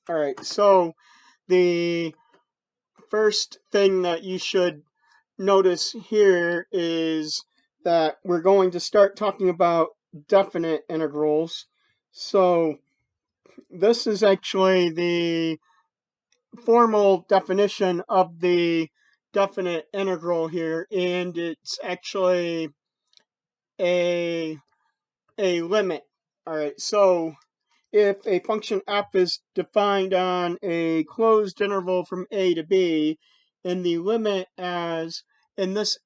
All right, so the first thing that you should notice here is that we're going to start talking about definite integrals. So this is actually the formal definition of the definite integral here, and it's actually a limit. All right, so if a function f is defined on a closed interval from a to b, and the limit as, and this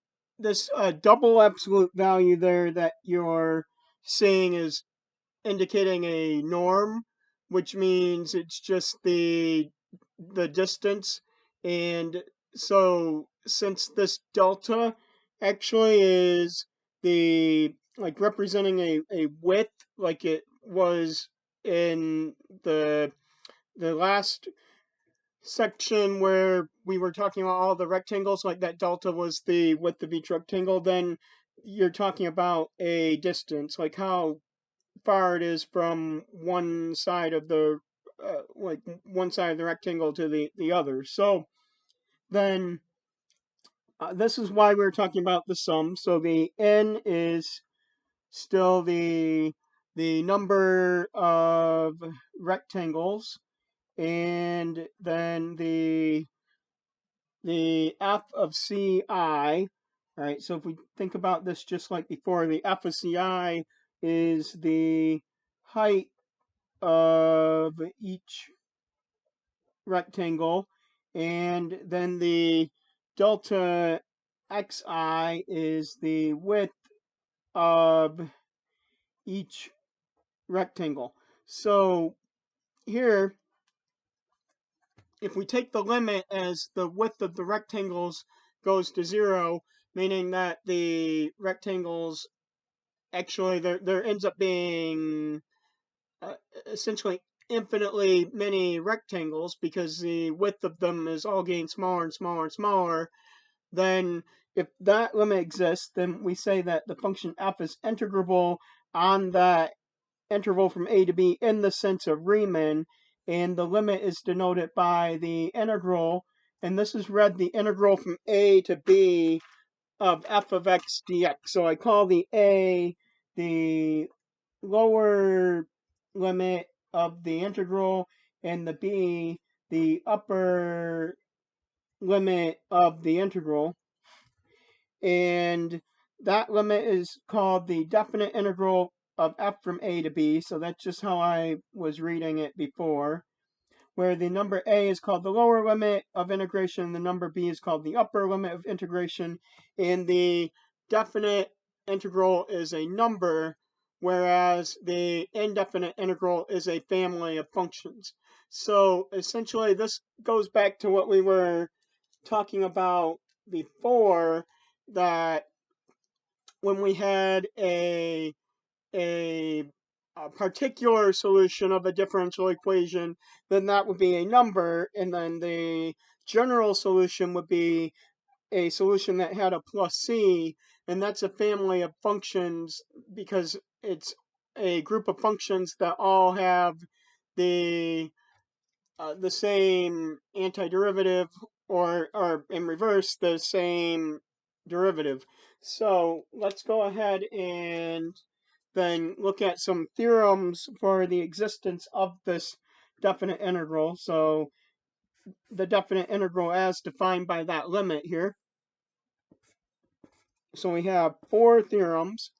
double absolute value there that you're seeing is indicating a norm, which means it's just the distance. And so since this delta actually is the, like, representing a width, like it was in the last section where we were talking about all the rectangles, like that delta was the width of each rectangle, then you're talking about a distance, like how far it is from one side of the like one side of the rectangle to the other. So then this is why we're talking about the sum. So the n is still the number of rectangles, and then the f of ci. All right, so if we think about this just like before, the f of ci is the height of each rectangle, and then the delta xi is the width of each rectangle. So here, if we take the limit as the width of the rectangles goes to 0, meaning that the rectangles actually there ends up being essentially infinitely many rectangles because the width of them is all getting smaller and smaller and smaller, then if that limit exists, then we say that the function f is integrable on that interval from a to b in the sense of Riemann, and the limit is denoted by the integral, and this is read the integral from a to b of f of x dx. So I call the a the lower limit of the integral, and the b the upper limit of the integral. And that limit is called the definite integral of f from a to b. So that's just how I was reading it before, where the number a is called the lower limit of integration, the number b is called the upper limit of integration, and the definite integral is a number, whereas the indefinite integral is a family of functions. So essentially, this goes back to what we were talking about before, that when we had a particular solution of a differential equation, then that would be a number, and then the general solution would be a solution that had a plus c, and that's a family of functions because it's a group of functions that all have the same antiderivative, or in reverse, the same derivative. So let's go ahead and then look at some theorems for the existence of this definite integral. So the definite integral as defined by that limit here. So we have 4 theorems.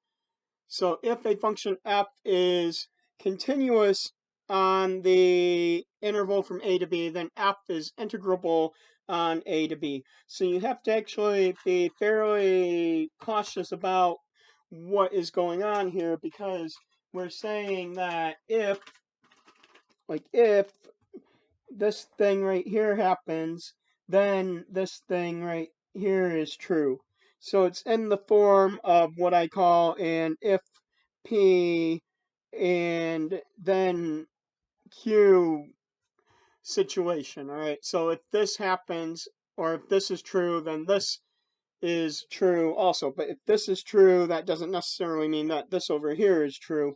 So if a function f is continuous on the interval from a to b, then f is integrable on a to b. So you have to actually be fairly cautious about what is going on here, because we're saying that if this thing right here happens, then this thing right here is true. So it's in the form of what I call an if P and then Q situation. All right. So if this happens, or if this is true, then this is true also. But if this is true, that doesn't necessarily mean that this over here is true.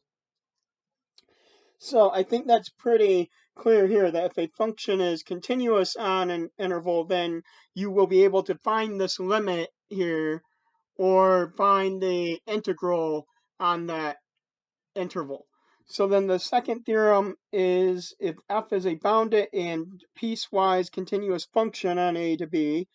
So I think that's pretty clear here that if a function is continuous on an interval, then you will be able to find this limit here or find the integral on that interval. So then the second theorem is if f is a bounded and piecewise continuous function on a to b,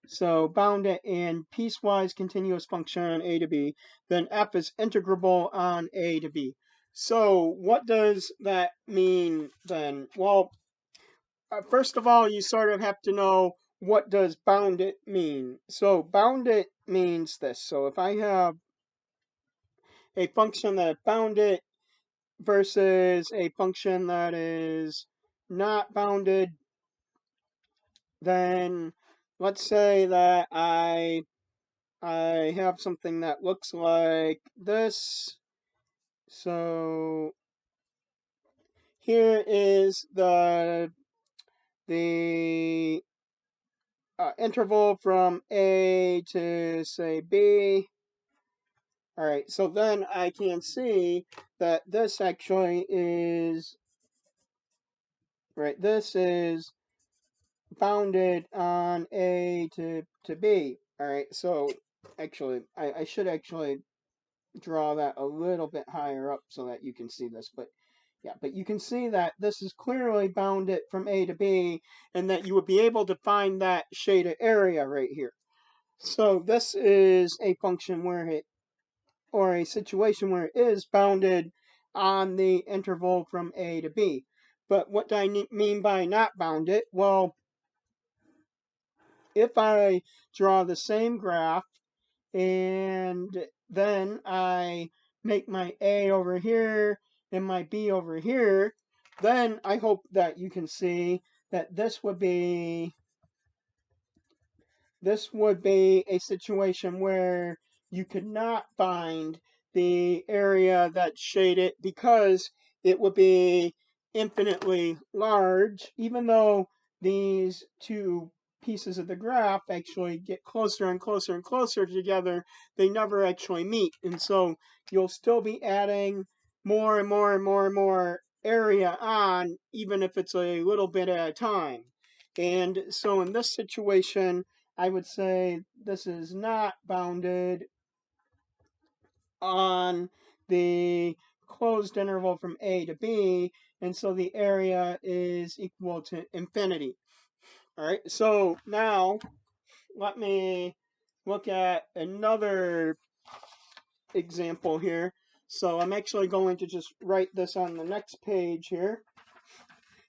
so bounded and piecewise continuous function on a to b, then f is integrable on a to b. So what does that mean then? Well, first of all, you sort of have to know what does bounded mean. So bounded means this. So if I have a function that is bounded versus a function that is not bounded, then let's say that I have something that looks like this. So here is the interval from A to say B. All right, so then I can see that this actually is, right, this is bounded on A to B. All right, so actually, I should actually draw that a little bit higher up so that you can see this, but yeah, but you can see that this is clearly bounded from A to B, and that you would be able to find that shaded area right here. So this is a function where it, or a situation where it is bounded on the interval from A to B. But what do I mean by not bounded? Well, if I draw the same graph and then I make my A over here and my B over here, then I hope that you can see that this would be a situation where you could not find the area that's shaded because it would be infinitely large, even though these two pieces of the graph actually get closer and closer and closer together, they never actually meet. And so you'll still be adding more and more and more and more area on, even if it's a little bit at a time. And so in this situation, I would say this is not bounded on the closed interval from A to B, and so the area is equal to infinity. All right, so now let me look at another example here. So I'm actually going to just write this on the next page here.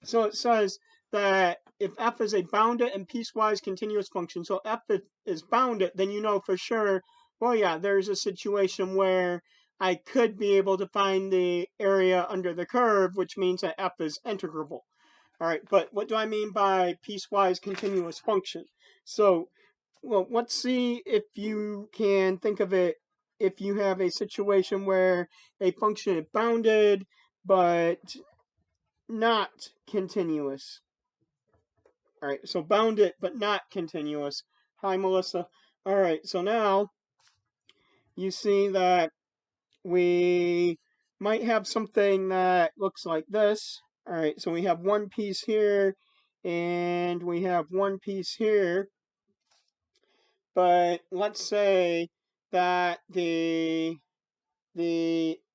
So it says that if f is a bounded and piecewise continuous function, so f is bounded, then you know for sure, well, yeah, there's a situation where I could be able to find the area under the curve, which means that f is integrable. All right, but what do I mean by piecewise continuous function? So, well, let's see if you can think of it if you have a situation where a function is bounded, but not continuous. All right, so bounded but not continuous. Hi, Melissa. All right, so now you see that we might have something that looks like this. All right, so we have one piece here and we have one piece here. But let's say that the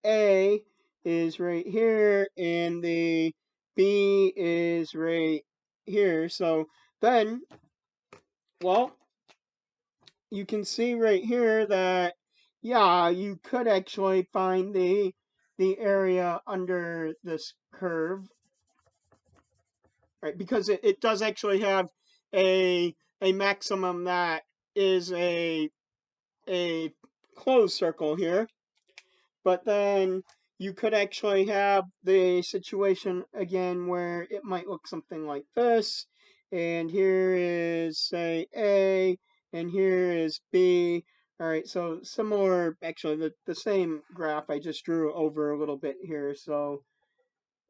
A is right here and the B is right here. So then, well, you can see right here that, yeah, you could actually find the area under this curve, right? Because it does actually have a maximum that is a closed circle here. But then you could actually have the situation again where it might look something like this. And here is, say, A, and here is B. All right, so similar, actually, the same graph I just drew over a little bit here. So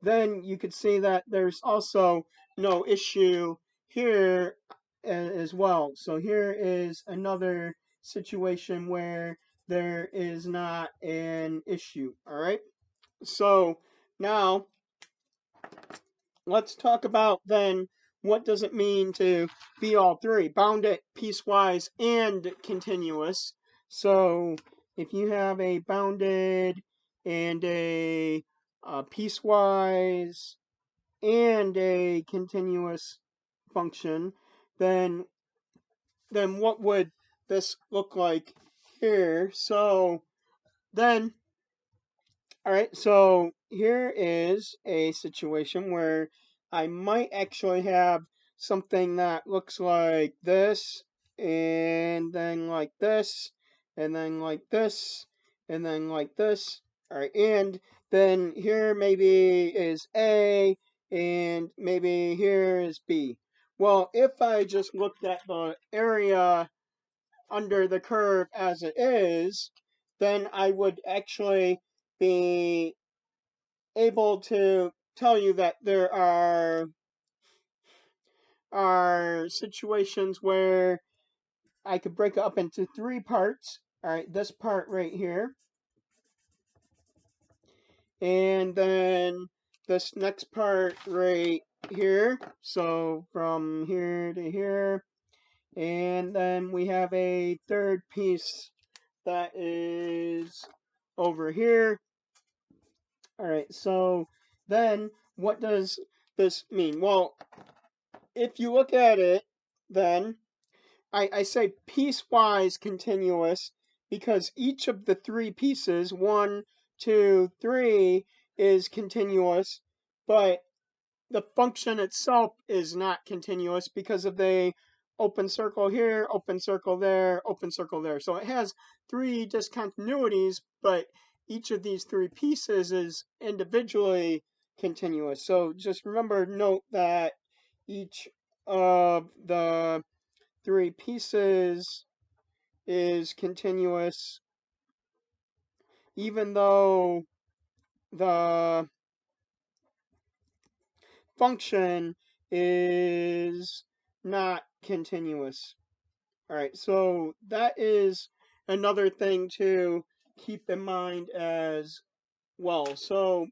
then you could see that there's also no issue here as well. So here is another situation where there is not an issue. All right. So now let's talk about then what does it mean to be all three, bounded, piecewise, and continuous. So if you have a bounded and a piecewise and a continuous function, then what would this look like here? So then, all right, so here is a situation where I might actually have something that looks like this, and then like this, and then like this, and then like this. All right, and then here maybe is A, and maybe here is B. Well, if I just looked at the area under the curve as it is, then I would actually be able to tell you that there are situations where I could break it up into three parts. All right, this part right here, and then this next part right here. So from here to here, and then we have a third piece that is over here. All right, so then what does this mean? Well, if you look at it, then I say piecewise continuous because each of the three pieces, 1, 2, 3, is continuous, but the function itself is not continuous because of the open circle here, open circle there, open circle there. So it has three discontinuities, but each of these three pieces is individually continuous. So just remember, note that each of the three pieces is continuous, even though the function is not continuous. All right, so that is another thing to keep in mind as well. So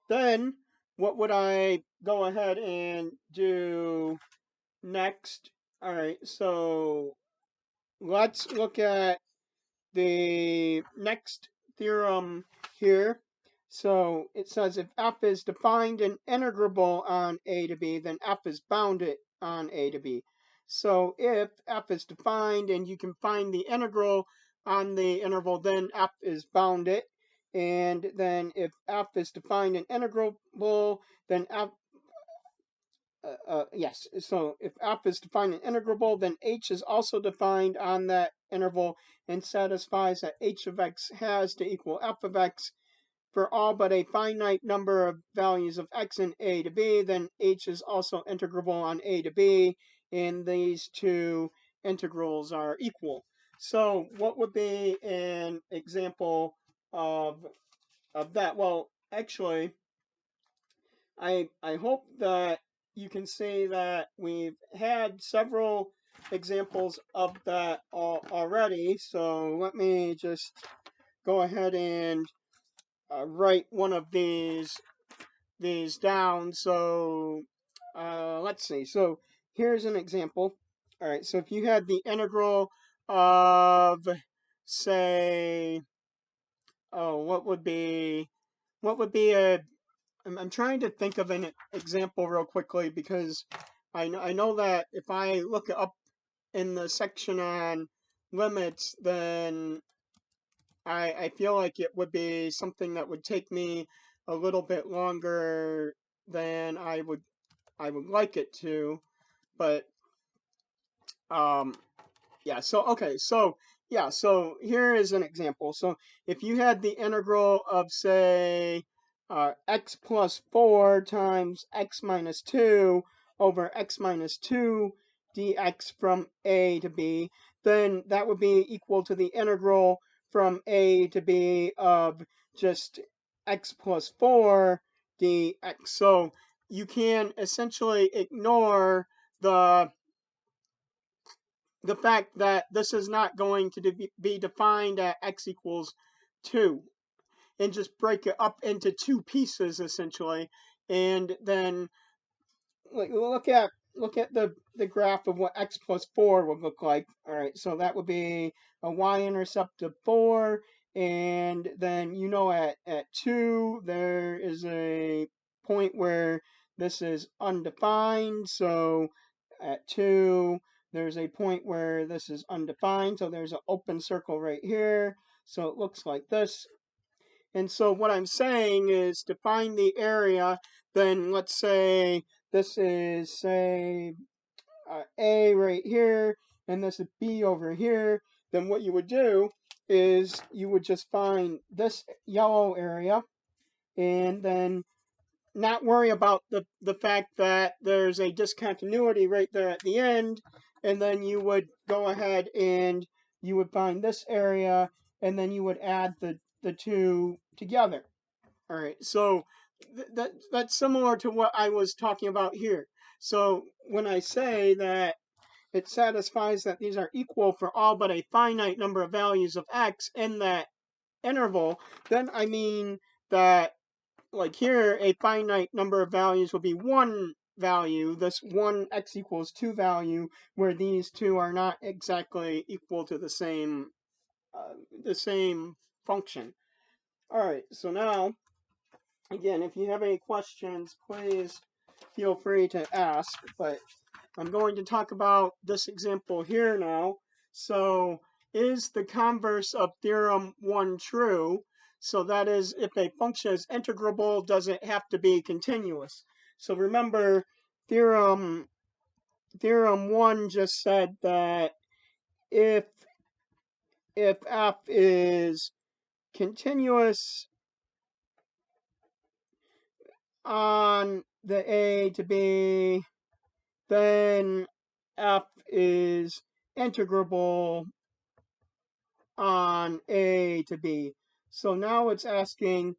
then what would I go ahead and do next? All right, so let's look at the next theorem here. So it says if f is defined and integrable on a to b, then f is bounded on a to b. So if f is defined and you can find the integral on the interval, then f is bounded. And then if f is defined and integrable, then f yes, so if f is defined and integrable, then h is also defined on that interval and satisfies that h of x has to equal f of x for all but a finite number of values of x in a to b, then h is also integrable on a to b, and these two integrals are equal. So what would be an example of that? Well, actually, I hope that you can see that we've had several examples of that already. So let me just go ahead and write one of these down. So let's see. So here's an example. All right. So if you had the integral of, say, oh, what would be a I'm trying to think of an example real quickly because I know that if I look up in the section on limits, then I feel like it would be something that would take me a little bit longer than I would like it to. But um, yeah, so okay, so yeah, so here is an example. So if you had the integral of, say, x plus 4 times x minus 2 over x minus 2 dx from a to b, then that would be equal to the integral from a to b of just x plus 4 dx. So you can essentially ignore the fact that this is not going to be defined at x equals 2 and just break it up into two pieces essentially. And then look at the graph of what x plus 4 would look like. All right, so that would be a y-intercept of 4, and then at 2 there is a point where this is undefined. So at 2 there's a point where this is undefined. So there's an open circle right here. So it looks like this. And so what I'm saying is to find the area, then let's say this is, say, A right here, and this is B over here. Then what you would do is you would just find this yellow area and then not worry about the fact that there's a discontinuity right there at the end. And then you would go ahead and you would find this area, and then you would add the two together. All right, so that's similar to what I was talking about here. So when I say that it satisfies that these are equal for all but a finite number of values of x in that interval, then I mean that, like here, a finite number of values will be one value, this one x equals 2 value, where these two are not exactly equal to the same function. All right, so now, again, if you have any questions, please feel free to ask, but I'm going to talk about this example here now. So, is the converse of theorem 1 true? So that is, if a function is integrable, does it have to be continuous? So remember, theorem 1 just said that if f is continuous on the A to B, then f is integrable on A to B. So now it's asking,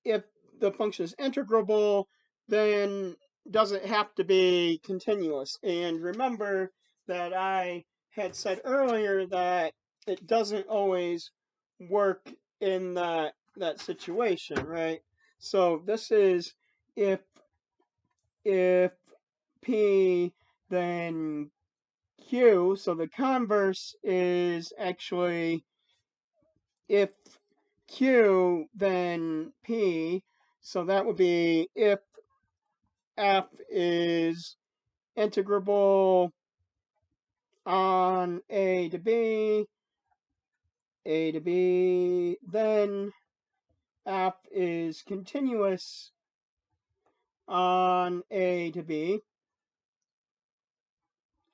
if the function is integrable, then does it have to be continuous? And remember that I had said earlier that it doesn't always work in that situation, right? So this is if P, then Q. So the converse is actually if Q, then P. So that would be if F is integrable on A to B, then F is continuous on A to B.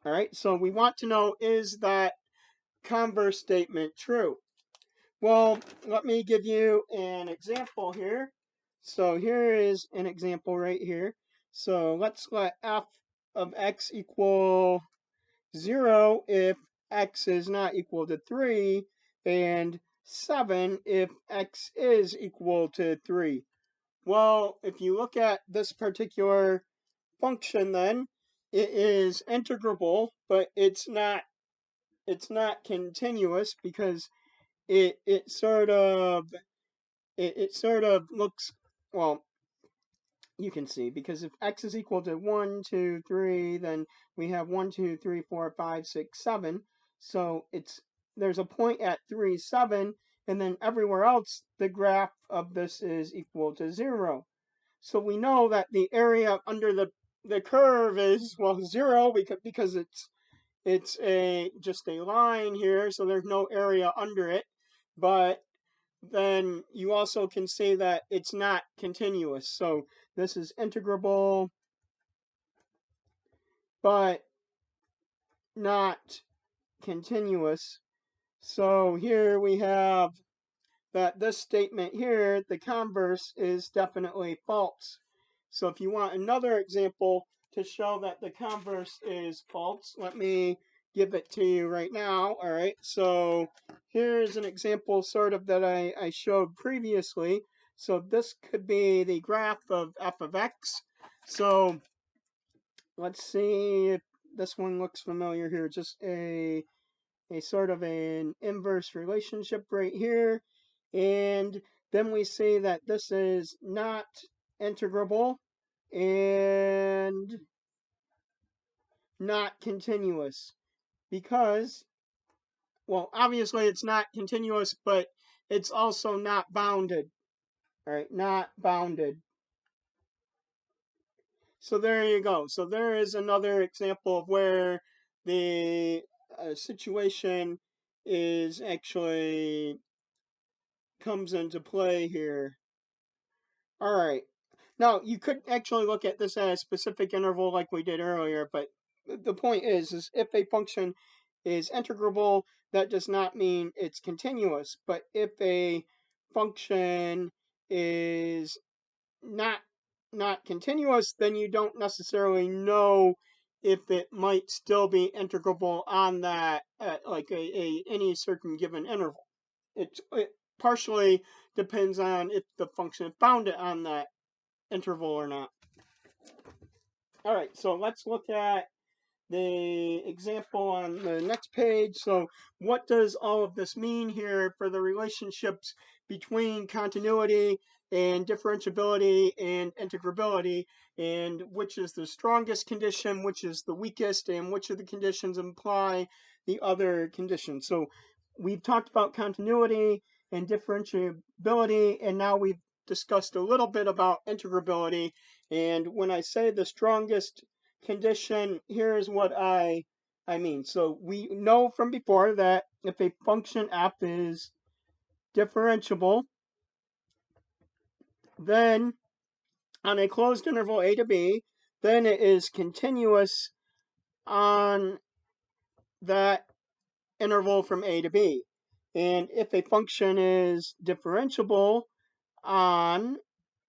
All right, so we want to know, is that converse statement true? Well, let me give you an example here. So here is an example right here. So let's let f of x equal 0 if x is not equal to 3, and 7 if x is equal to 3. Well, if you look at this particular function, then it is integrable, but it's not continuous, because it sort of looks, well, you can see, because if x is equal to 1, 2, 3, then we have 1, 2, 3, 4, 5, 6, 7. So there's a point at 3, 7, and then everywhere else the graph of this is equal to 0. So we know that the area under the curve is, well, 0, because it's just a line here, so there's no area under it. But then you also can say that it's not continuous. So this is integrable, but not continuous. So here we have that this statement here, the converse, is definitely false. So if you want another example to show that the converse is false, let me give it to you right now. All right, so here's an example sort of that I showed previously. So this could be the graph of f of x. So let's see if this one looks familiar here. Just a sort of an inverse relationship right here. And then we say that this is not integrable. and not continuous because, well, obviously it's not continuous, but it's also not bounded. All right, not bounded. So there you go. So there is another example of where the situation is actually comes into play here. All right. Now, you could actually look at this at a specific interval like we did earlier, but the point is if a function is integrable, that does not mean it's continuous. But if a function is not not continuous, then you don't necessarily know if it might still be integrable on that like any certain given interval. It partially depends on if the function found it on that interval or not. All right, so let's look at the example on the next page. So what does all of this mean here for the relationships between continuity and differentiability and integrability, and which is the strongest condition, which is the weakest, and which of the conditions imply the other condition? So we've talked about continuity and differentiability, and now we've discussed a little bit about integrability. And when I say the strongest condition, here's what I mean. So we know from before that if a function f is differentiable, then on a closed interval a to b, then it is continuous on that interval from a to b. And if a function is differentiable on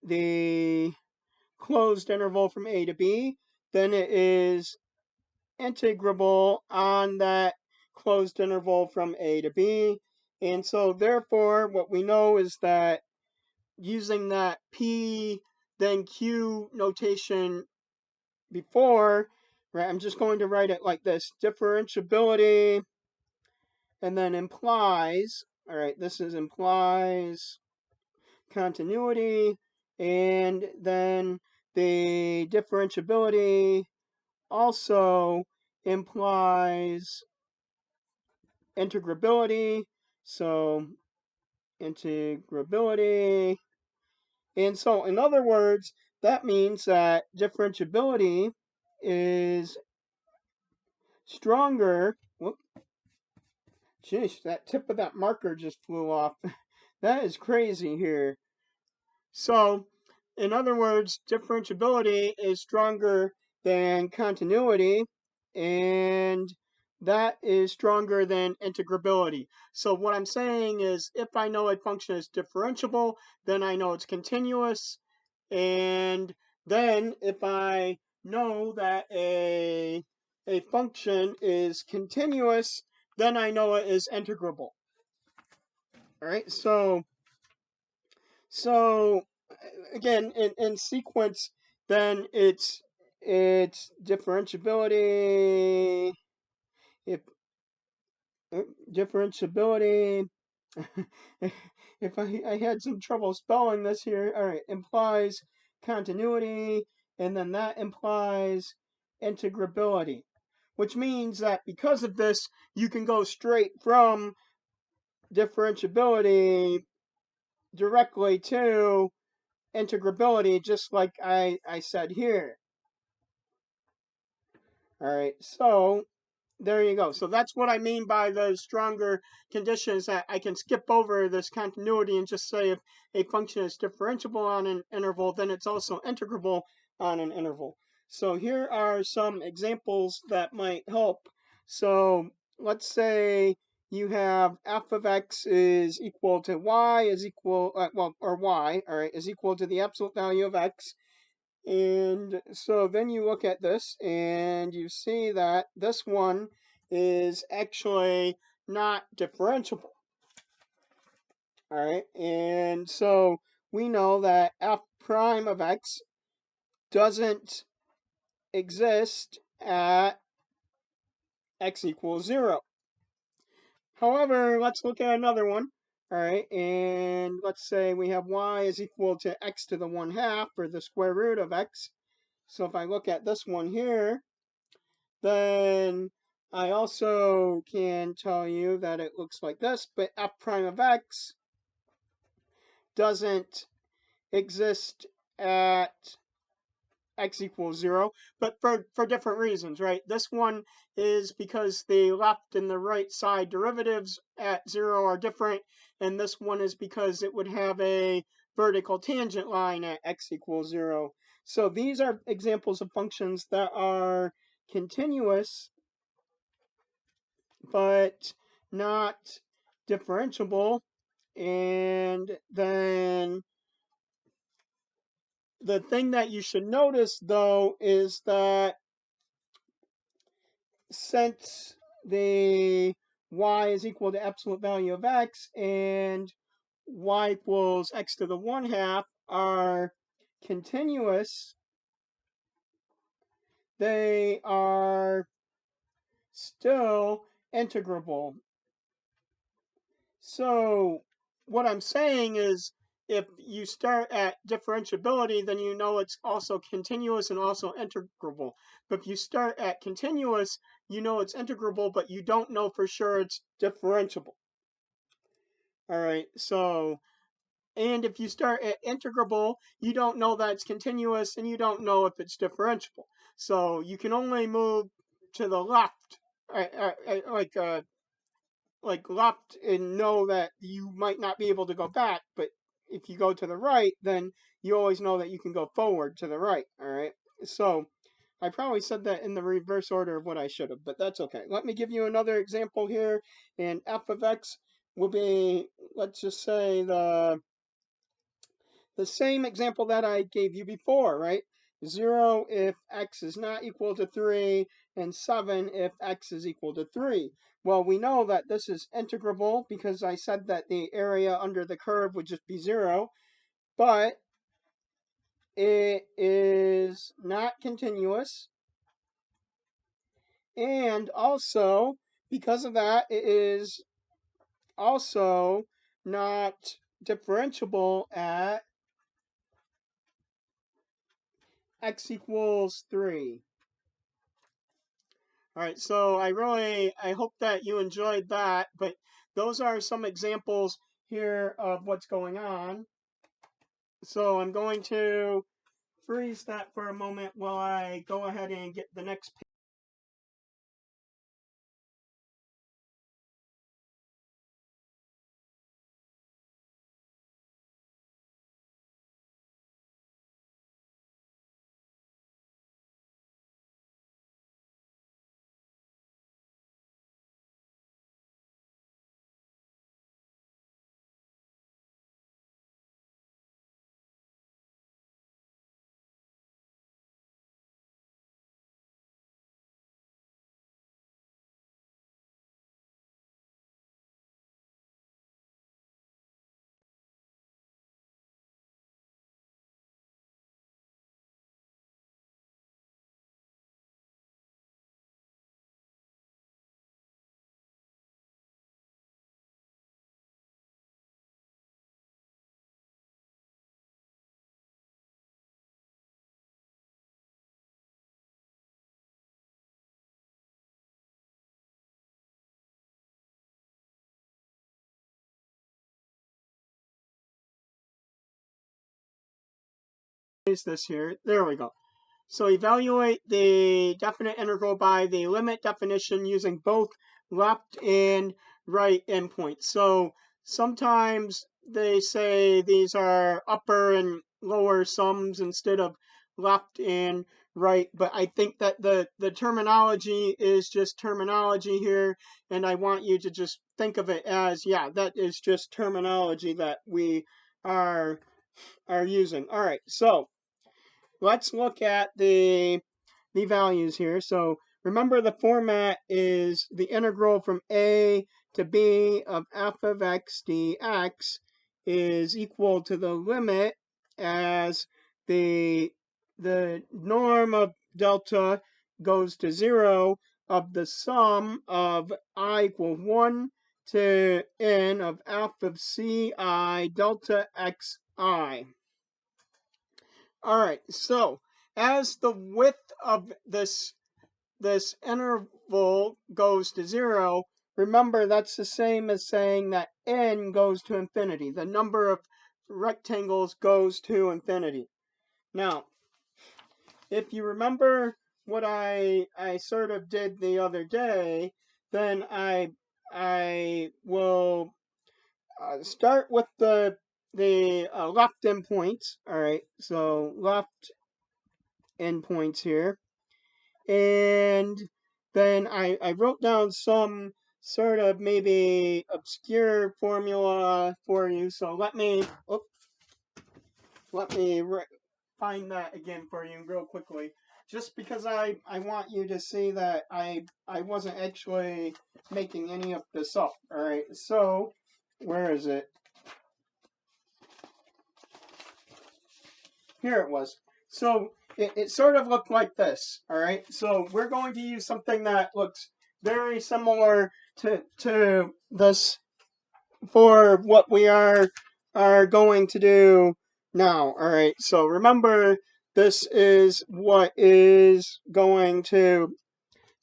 the closed interval from a to b, then it is integrable on that closed interval from a to b. And so therefore what we know is that using that p then q notation before, right, I'm just going to write it like this: differentiability and then implies, all right, this is implies continuity, and then the differentiability also implies integrability. So integrability. And so in other words, that means that differentiability is stronger. Whoop, geez, that tip of that marker just flew off. That is crazy here. So, in other words, differentiability is stronger than continuity, and that is stronger than integrability. So what I'm saying is if I know a function is differentiable, then I know it's continuous. And then if I know that a function is continuous, then I know it is integrable. All right, so again, in sequence, then it's differentiability. If differentiability, if I had some trouble spelling this here, all right, implies continuity, and then that implies integrability, which means that because of this, you can go straight from differentiability directly to integrability, just like I said here. All right, so there you go. So that's what I mean by the stronger conditions, that I can skip over this continuity and just say if a function is differentiable on an interval, then it's also integrable on an interval. So here are some examples that might help. So let's say you have f of x is equal to y is equal, or y, all right, is equal to the absolute value of x. And so then you look at this and you see that this one is actually not differentiable. All right, and so we know that f prime of x doesn't exist at x equals 0. However, let's look at another one. All right, and let's say we have y is equal to x to the 1/2, or the square root of x. So if I look at this one here, then I also can tell you that it looks like this, but f prime of x doesn't exist at x equals 0, but for different reasons, right? This one is because the left and the right side derivatives at 0 are different, and this one is because it would have a vertical tangent line at x equals 0. So these are examples of functions that are continuous, but not differentiable. And then the thing that you should notice, though, is that since the y is equal to absolute value of x and y equals x to the 1/2 are continuous, they are still integrable. So what I'm saying is, if you start at differentiability, then you know it's also continuous and also integrable. But if you start at continuous, you know it's integrable, but you don't know for sure it's differentiable. All right, so, and if you start at integrable, you don't know that it's continuous and you don't know if it's differentiable. So you can only move to the left, like left, and know that you might not be able to go back, but if you go to the right, then you always know that you can go forward to the right. All right, so I probably said that in the reverse order of what I should have, but that's okay. Let me give you another example here, and f of x will be, let's just say, the same example that I gave you before, right? 0 if x is not equal to 3, and 7 if x is equal to 3. Well, we know that this is integrable because I said that the area under the curve would just be 0, but it is not continuous, and also, because of that, it is also not differentiable at x equals 3. All right, so I hope that you enjoyed that, but those are some examples here of what's going on. So I'm going to freeze that for a moment while I go ahead and get the next page. This here. There we go. So evaluate the definite integral by the limit definition using both left and right endpoints. So sometimes they say these are upper and lower sums instead of left and right, but I think that the terminology is just terminology here, and I want you to just think of it as, yeah, that is just terminology that we are using. All right, so let's look at the values here. So remember, the format is the integral from a to b of f of x dx is equal to the limit as the norm of delta goes to 0 of the sum of I equals 1 to n of f of ci delta xi. All right, so as the width of this interval goes to 0, remember that's the same as saying that n goes to infinity. The number of rectangles goes to infinity. Now, if you remember what I sort of did the other day, then I will start with the left endpoints. All right, so left endpoints here, and then I wrote down some sort of maybe obscure formula for you. So let me find that again for you real quickly, just because I want you to see that I wasn't actually making any of this up. All right, so where is it? Here it was. So it sort of looked like this. All right, so we're going to use something that looks very similar to this for what we are going to do now. All right, so remember, this is what is going to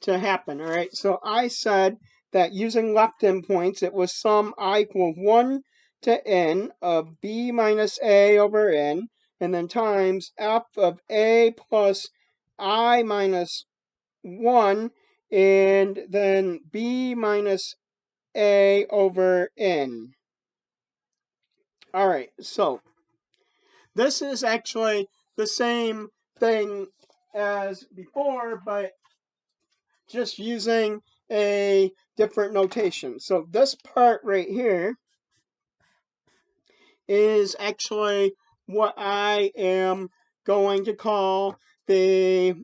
happen. All right, so I said that using left endpoints, it was sum I equals 1 to n of b minus a over n, and then times f of a plus I minus 1, and then b minus a over n. All right, so this is actually the same thing as before, but just using a different notation. So this part right here is actually what I am going to call the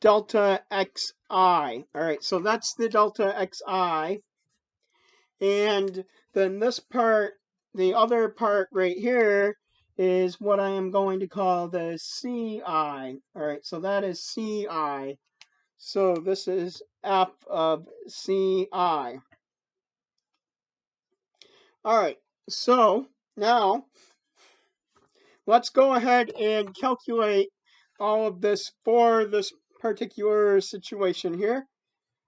delta xi. All right, so that's the delta xi. And then this part, the other part right here, is what I am going to call the ci. All right, so that is ci. So this is f of ci. All right, so now let's go ahead and calculate all of this for this particular situation here.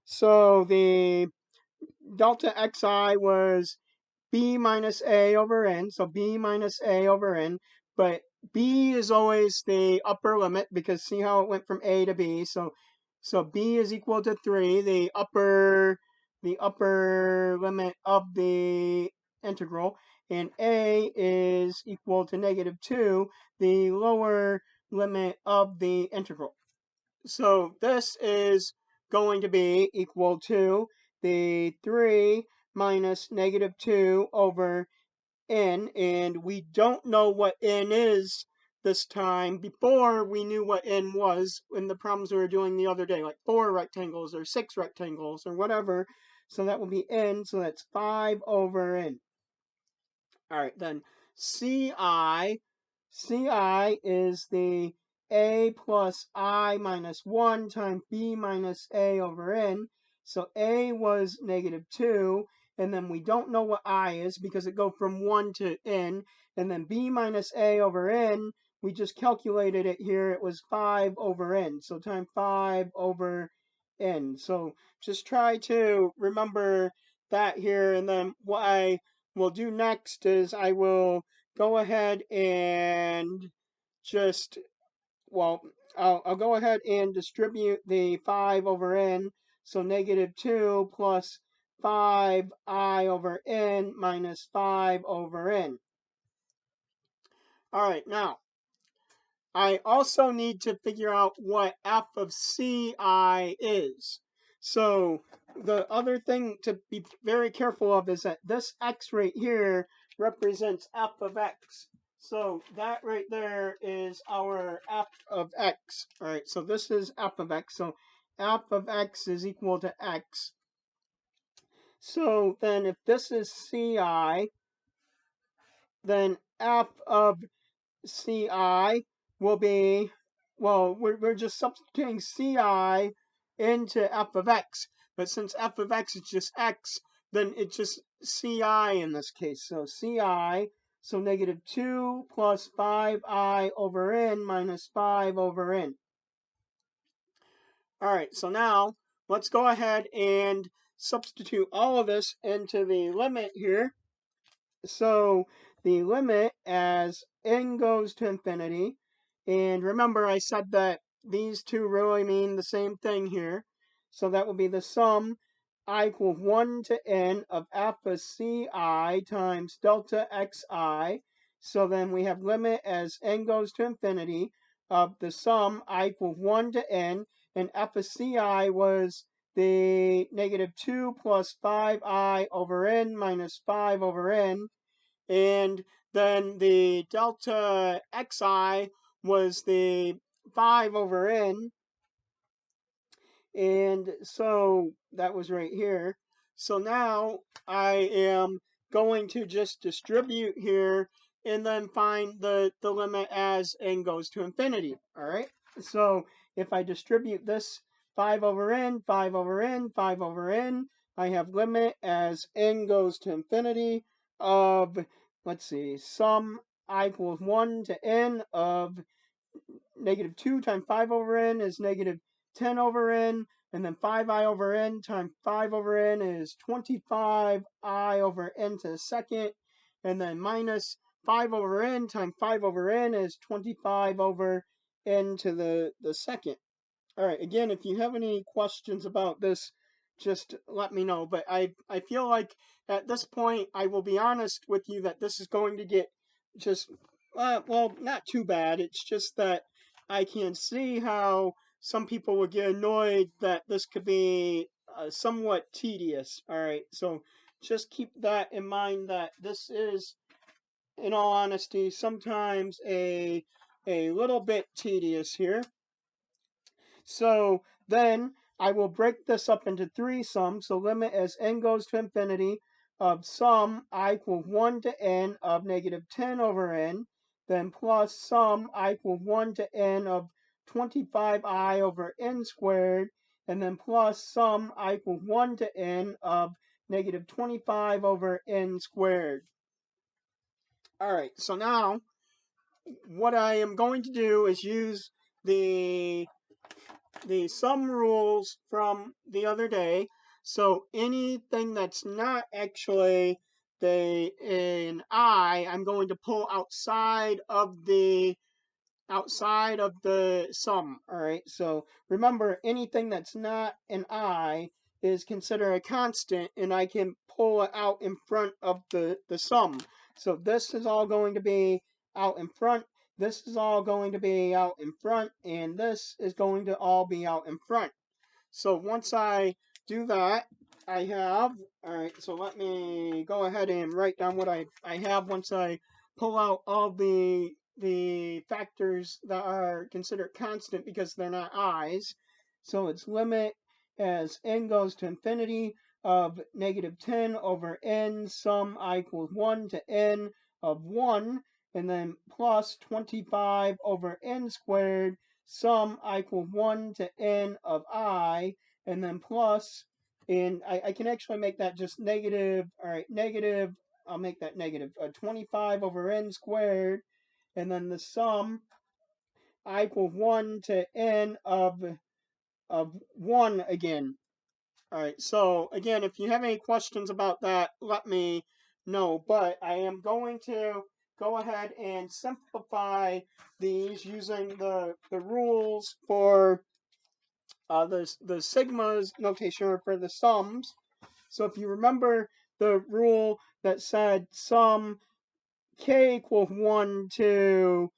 So the delta xi was b minus a over n, so b minus a over n, but b is always the upper limit, because see how it went from a to b, so b is equal to 3, the upper limit of the integral, and a is equal to -2, the lower limit of the integral. So this is going to be equal to the 3 minus -2 over n, and we don't know what n is this time. Before, we knew what n was in the problems we were doing the other day, like 4 rectangles or 6 rectangles or whatever. So that will be n, so that's 5 over n. All right, then ci is the a plus I minus 1 times b minus a over n. So a was -2, and then we don't know what I is because it goes from 1 to n. And then b minus a over n, we just calculated it here. It was 5 over n. So times 5 over n. So just try to remember that here. And then what I will do next is I will go ahead and just, well, I'll go ahead and distribute the 5 over n, so -2 plus 5I over n minus 5 over n. All right, now, I also need to figure out what f of ci is. So the other thing to be very careful of is that this x right here represents f of x. So that right there is our f of x. All right, so this is f of x. So f of x is equal to x. So then if this is ci, then f of ci will be, well, we're just substituting ci into f of x. But since f of x is just x, then it's just ci in this case. So ci, So negative 2 plus 5I over n minus 5 over n. All right, so now let's go ahead and substitute all of this into the limit here. So the limit as n goes to infinity, and remember I said that these two really mean the same thing here. So that will be the sum I equals 1 to n of f of ci times delta xi. So then we have limit as n goes to infinity of the sum I equals 1 to n, and f of ci was the negative 2 plus 5I over n minus 5 over n, and then the delta xi was the 5 over n, and so that was right here. So now I am going to just distribute here and then find the limit as n goes to infinity. All right, so if I distribute this 5 over n, 5 over n, 5 over n, I have limit as n goes to infinity of, let's see, sum I equals 1 to n of negative 2 times 5 over n is negative 10 over n, and then 5I over n times 5 over n is 25I over n to the second, and then minus 5 over n times 5 over n is 25 over n to the second. All right, again, if you have any questions about this, just let me know. But I feel like at this point, I will be honest with you that this is going to get just, well, not too bad. It's just that I can see how some people would get annoyed that this could be somewhat tedious. All right, so just keep that in mind that this is, in all honesty, sometimes a little bit tedious here. So then I will break this up into three sums. So limit as n goes to infinity of sum I equals 1 to n of negative 10 over n, then plus sum I equals 1 to n of 25I over n squared, and then plus sum I equals 1 to n of negative 25 over n squared. All right, so now what I am going to do is use the sum rules from the other day. So anything that's not actually an I'm going to pull outside of the sum. All right. So remember, anything that's not an I is considered a constant, and I can pull it out in front of the sum. So this is all going to be out in front. This is all going to be out in front, and this is going to all be out in front. So once I do that, I have, all right, so let me go ahead and write down what I have once I pull out all the factors that are considered constant because they're not i's. So it's limit as n goes to infinity of negative 10 over n, sum I equals 1 to n of 1, and then plus 25 over n squared, sum I equals 1 to n of I, and then plus, and I can actually make that just negative, all right, negative, I'll make that negative, 25 over n squared, and then the sum I equals 1 to n of 1 again. All right, so again, if you have any questions about that, let me know, but I am going to go ahead and simplify these using the rules for the sigma's notation for the sums. So if you remember the rule that said sum k equals 1 to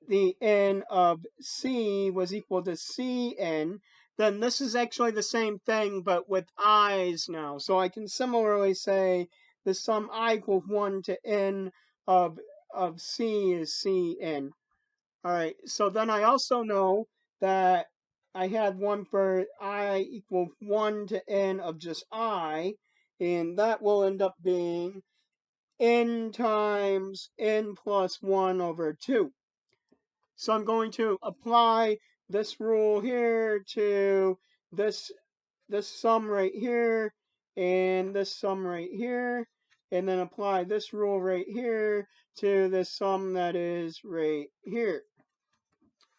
the n of c was equal to cn, then this is actually the same thing but with i's now. So I can similarly say the sum I equals 1 to n of c is cn. All right, so then I also know that I had one for I equals 1 to n of just I, and that will end up being n times n plus 1 over 2. So I'm going to apply this rule here to this sum right here and this sum right here. and then apply this rule right here to the sum that is right here.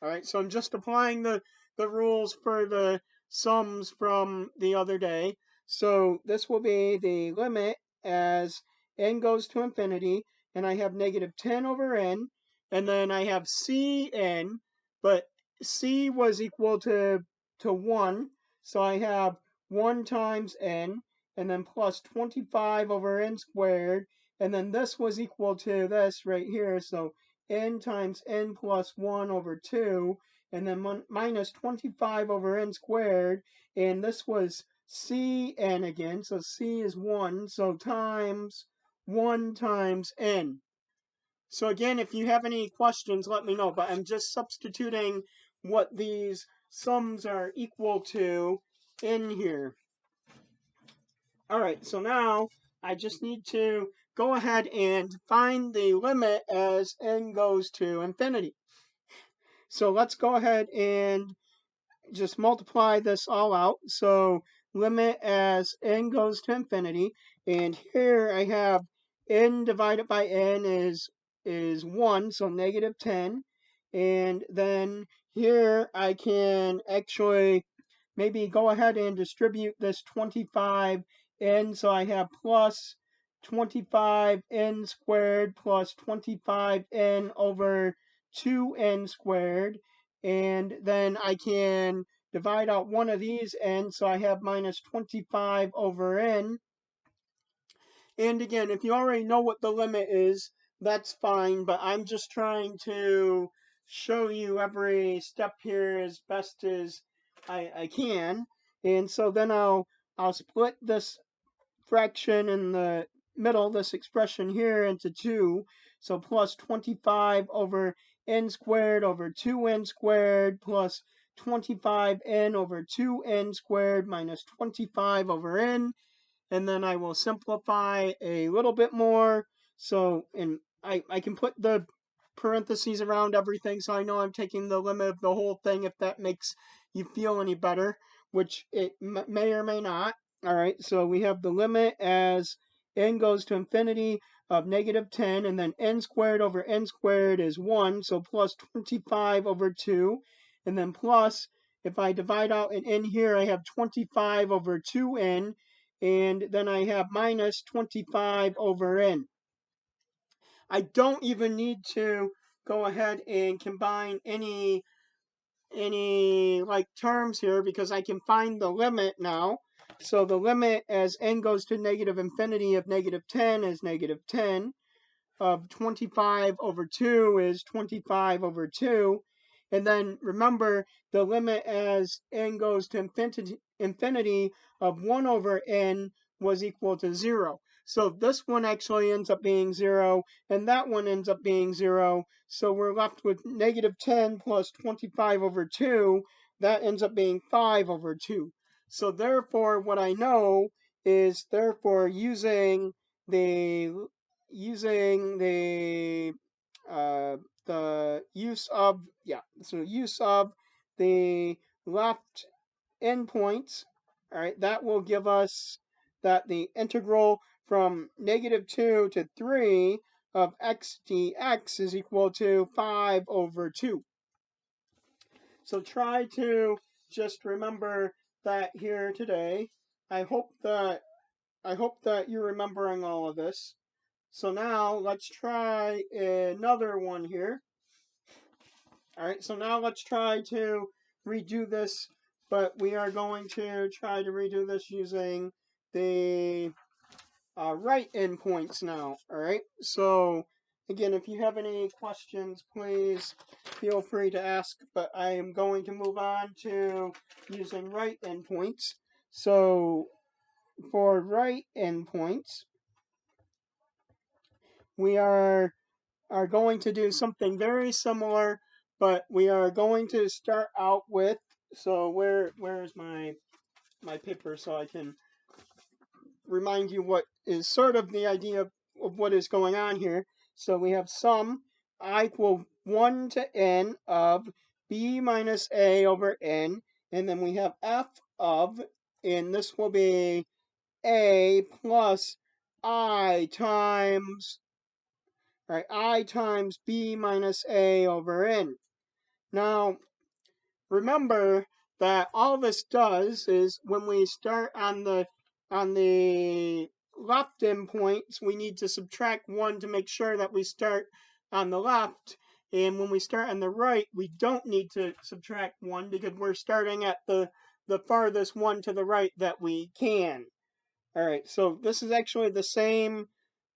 All right, so I'm just applying the rules for the sums from the other day. So this will be the limit as n goes to infinity, and I have negative 10 over n, and then I have Cn, but C was equal to 1, so I have 1 times n, and then plus 25 over n squared, and then this was equal to this right here, so n times n plus 1 over 2, and then minus 25 over n squared, and this was Cn again, so C is 1, so times 1 times n. So again, if you have any questions, let me know, but I'm just substituting what these sums are equal to in here. All right, so now I just need to go ahead and find the limit as n goes to infinity. So let's go ahead and just multiply this all out. So limit as n goes to infinity, and here I have n divided by n is 1, so negative 10, and then here I can actually maybe go ahead and distribute this 25n, so I have plus 25n squared plus 25n over 2n squared, and then I can divide out one of these n, so I have minus 25 over n. And again, if you already know what the limit is, that's fine, but I'm just trying to show you every step here as best as I can. And so then I'll split this fraction in the middle, this expression here, into 2. So plus 25 over n squared over 2n squared plus 25n over 2n squared minus 25 over n, and then I will simplify a little bit more. So, and I can put the parentheses around everything so I know I'm taking the limit of the whole thing if that makes you feel any better, which it may or may not. All right, so we have the limit as n goes to infinity of negative 10, and then n squared over n squared is 1, so plus 25 over 2, and then plus, if I divide out an n here, I have 25 over 2n, and then I have minus 25 over n. I don't even need to go ahead and combine any like terms here because I can find the limit now. So the limit as n goes to negative infinity of negative 10 is negative 10. Of 25 over 2 is 25 over 2. And then remember, the limit as n goes to infinity of 1 over n was equal to 0. So this one actually ends up being 0, and that one ends up being 0. So we're left with negative 10 plus 25 over 2. That ends up being 5 over 2. So therefore, what I know is, therefore, using the use of use of the left endpoints, all right, that will give us that the integral from negative 2 to 3 of x dx is equal to 5 over 2. So try to just remember that here today. I hope that you're remembering all of this. So now let's try another one here. All right, so now let's try to redo this, but we are going to try to redo this using the right endpoints now. All right, so again, if you have any questions, please feel free to ask, but I am going to move on to using right endpoints. So for right endpoints, we are going to do something very similar, but we are going to start out with, so where's my paper so I can remind you what is sort of the idea of what is going on here. So we have sum I equal 1 to n of b minus a over n, and then we have f of, and this will be a plus I times, right, I times b minus a over n. Now, remember that all this does is when we start on the left endpoints, we need to subtract 1 to make sure that we start on the left. And when we start on the right, we don't need to subtract 1 because we're starting at the farthest one to the right that we can. All right, so this is actually the same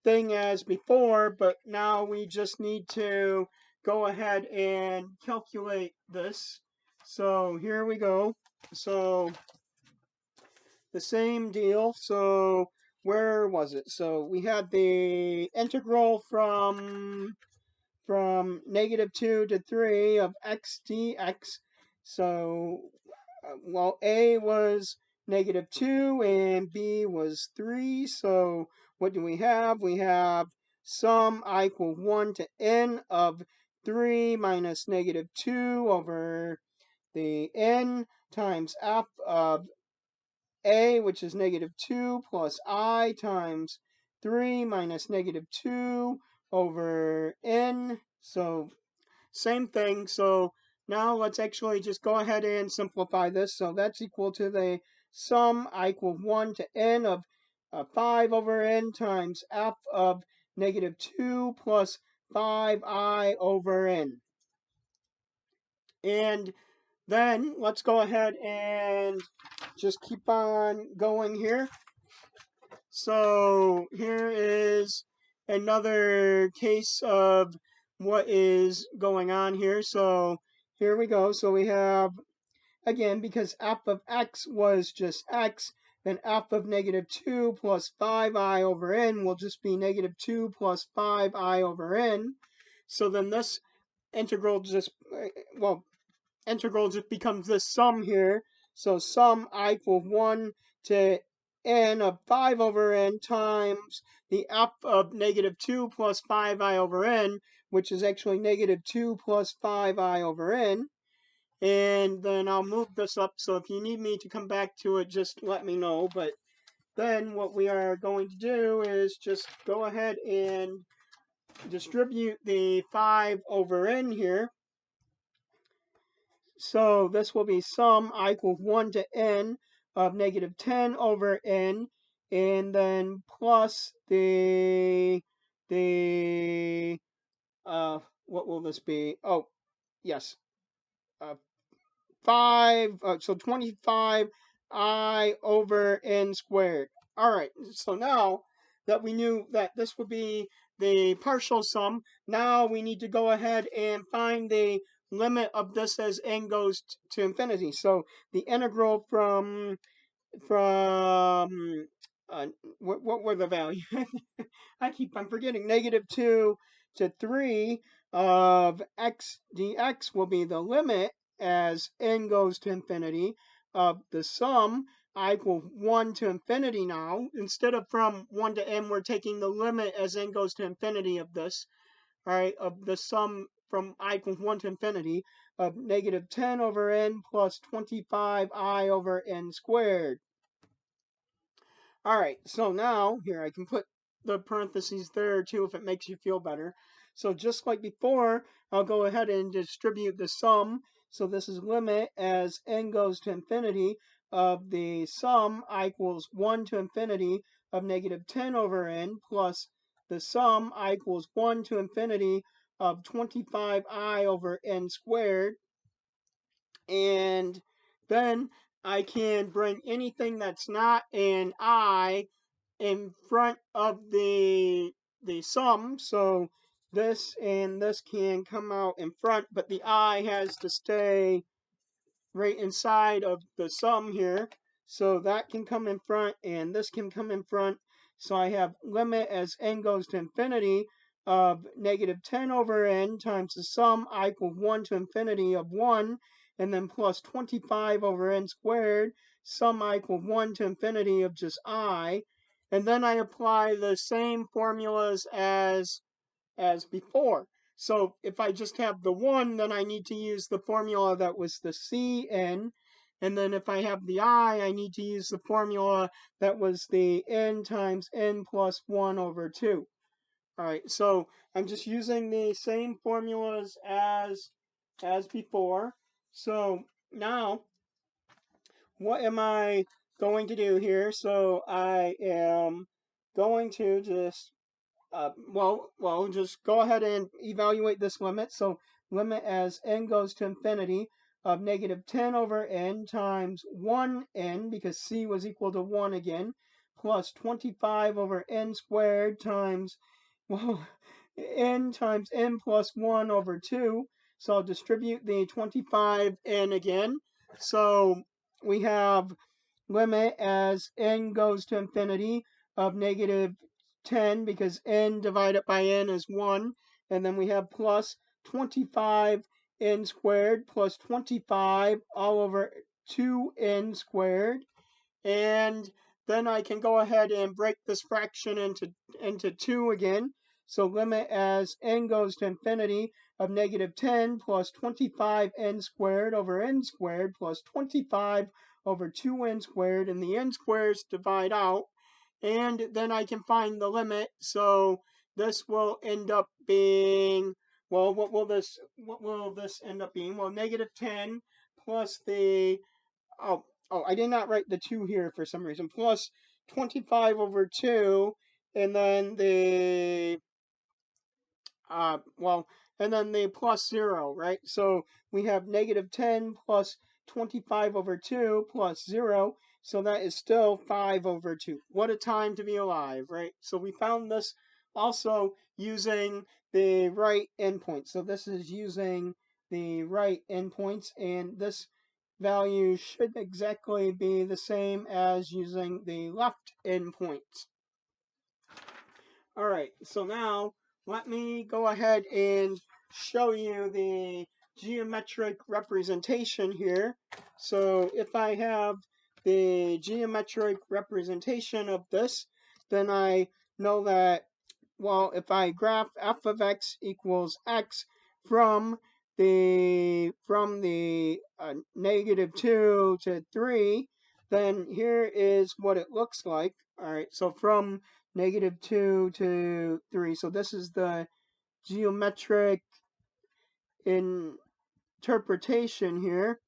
thing as before, but now we just need to go ahead and calculate this. So here we go. So the same deal. So where was it? So we had the integral from -2 to 3 of x dx. So well, a was -2 and b was 3. So what do we have? We have sum I equal 1 to n of 3 minus -2 over the n times f of a, which is -2, plus I times 3 minus -2 over n. So same thing. So now let's actually just go ahead and simplify this. So that's equal to the sum I equal 1 to n of 5 over n times f of -2 plus 5I over n. And then let's go ahead and just keep on going here. So here is another case of what is going on here. So here we go. So we have, again, because f of x was just x, then f of -2 plus 5I over n will just be -2 plus 5I over n. So then this integral just, well, integral just becomes this sum here. So sum I equal 1 to n of 5 over n times the f of -2 plus 5I over n, which is actually -2 plus 5I over n. And then I'll move this up, so if you need me to come back to it, just let me know. But then what we are going to do is just go ahead and distribute the 5 over n here. So this will be sum I equal 1 to n of -10 over n, and then plus the what will this be? Oh, yes, uh, 5. So 25 I over n squared. All right. So now that we knew that this would be the partial sum, now we need to go ahead and find the limit of this as n goes to infinity. So the integral from what were the values? I keep on forgetting. -2 to 3 of x dx will be the limit as n goes to infinity of the sum I equal 1 to infinity now. Instead of from 1 to n, we're taking the limit as n goes to infinity of this, all right, of the sum from I equals 1 to infinity of -10 over n plus 25I over n squared. All right, so now here I can put the parentheses there too if it makes you feel better. So just like before, I'll go ahead and distribute the sum. So this is limit as n goes to infinity of the sum I equals 1 to infinity of -10 over n plus the sum I equals 1 to infinity of 25I over n squared. And then I can bring anything that's not an I in front of the sum. So this and this can come out in front, but the I has to stay right inside of the sum here. So that can come in front and this can come in front. So I have limit as n goes to infinity of -10 over n times the sum I equal 1 to infinity of 1, and then plus 25 over n squared, sum I equal 1 to infinity of just I. And then I apply the same formulas as before. So if I just have the 1, then I need to use the formula that was the Cn. And then if I have the I need to use the formula that was the n times n plus 1 over 2. All right, so I'm just using the same formulas as before. So now, what am I going to do here? So I am going to just just go ahead and evaluate this limit. So limit as n goes to infinity of negative 10 over n times 1n, because c was equal to 1 again, plus 25 over n squared times, n times n plus 1 over 2. So I'll distribute the 25n again. So we have limit as n goes to infinity of negative 10, because n divided by n is 1. And then we have plus 25n squared plus 25 all over 2n squared. And then I can go ahead and break this fraction into 2 again. So limit as n goes to infinity of negative 10 plus 25n squared over n squared plus 25 over 2n squared, and the n squares divide out. And then I can find the limit. So this will end up being, well, what will this end up being? Well, negative 10 plus the, I did not write the 2 here for some reason, plus 25 over 2, and then the, and then the plus 0, right? So we have negative 10 plus 25 over 2 plus 0, so that is still 5 over 2. What a time to be alive, right? So we found this also using the right endpoint. So this is using the right endpoints, and this value should exactly be the same as using the left endpoints. All right, so now let me go ahead and show you the geometric representation here. So if I have the geometric representation of this, then I know that, well, if I graph f of x equals x from the negative 2 to 3, then here is what it looks like. All right, so from negative 2 to 3. So this is the geometric interpretation here.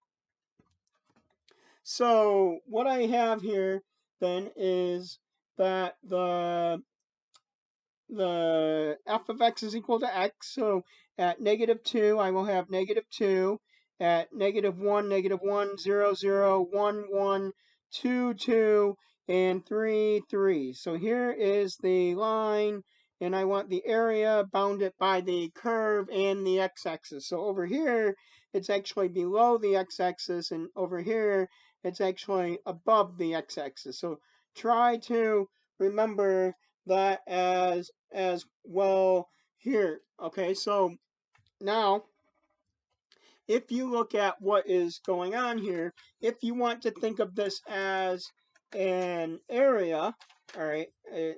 So what I have here then is that the f of x is equal to x. So at negative 2, I will have negative 2. At negative 1, negative 1, 0, 0, 1, 1, 2, 2, and 3, 3. So here is the line, and I want the area bounded by the curve and the x-axis. So over here, it's actually below the x-axis, and over here, it's actually above the x-axis. So try to remember that as well here. Okay, so now if you look at what is going on here, if you want to think of this as an area, all right,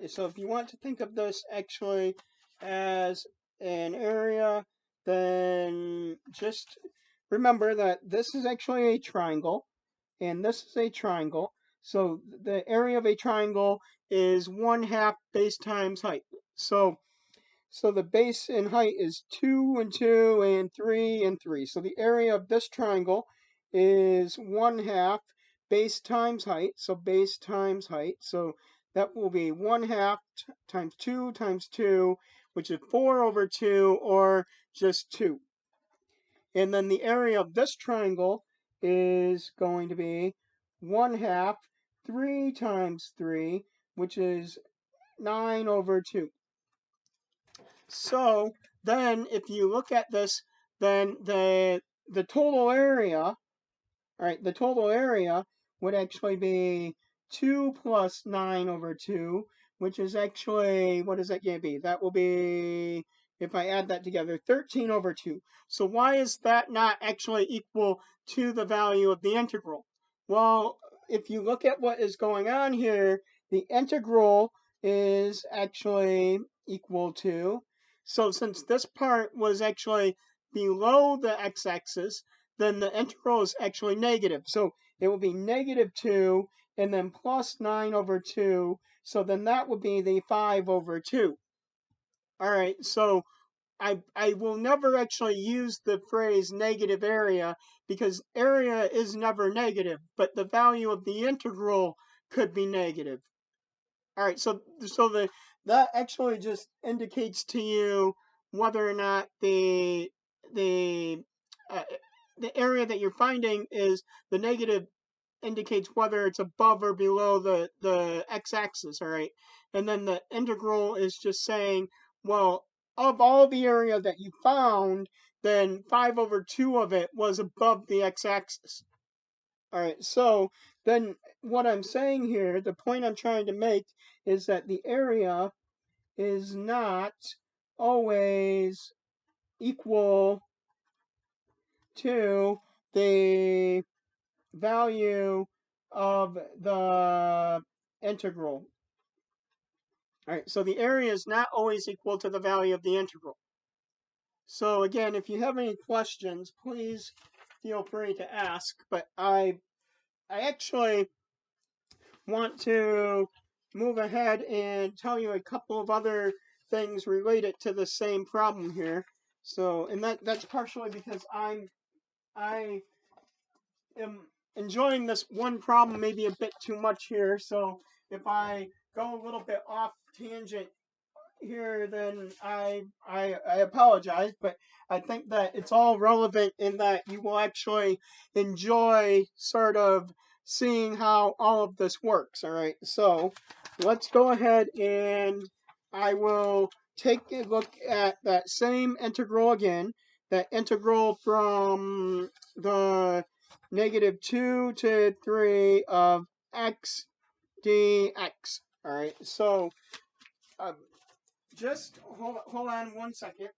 so if you want to think of this actually as an area, then just remember that this is actually a triangle, and this is a triangle. So the area of a triangle is 1/2 base times height. So the base and height is 2 and 2 and 3 and 3. So the area of this triangle is 1/2 base times height. So base times height. So that will be 1/2 times 2, which is 4 over 2, or just 2. And then the area of this triangle is going to be 1/2 3 times 3, which is 9 over 2. So then if you look at this, then the total area, all right, the total area would actually be 2 plus 9 over 2, which is actually, what is that going to be? That will be, if I add that together, 13 over 2. So why is that not actually equal to the value of the integral? Well, if you look at what is going on here, the integral is actually equal to, so since this part was actually below the x-axis, then the integral is actually negative. So it would be negative 2 and then plus 9 over 2. So then that would be the 5 over 2. All right, so I will never actually use the phrase negative area because area is never negative, but the value of the integral could be negative. All right, so that actually just indicates to you whether or not the uh, the area that you're finding is the negative indicates whether it's above or below the x-axis, all right? And then the integral is just saying, well, of all the area that you found, then 5 over 2 of it was above the x-axis. All right, so then what I'm saying here, the point I'm trying to make is that the area is not always equal to the value of the integral. All right, so the area is not always equal to the value of the integral. So again, if you have any questions, please feel free to ask, but I actually want to move ahead and tell you a couple of other things related to the same problem here. So, and that's partially because I am enjoying this one problem maybe a bit too much here. So if I go a little bit off tangent here, then I apologize, but I think that it's all relevant in that you will actually enjoy sort of seeing how all of this works. All right, so let's go ahead and I will take a look at that same integral again, that integral from the negative 2 to 3 of x dx. All right, so just hold on 1 second.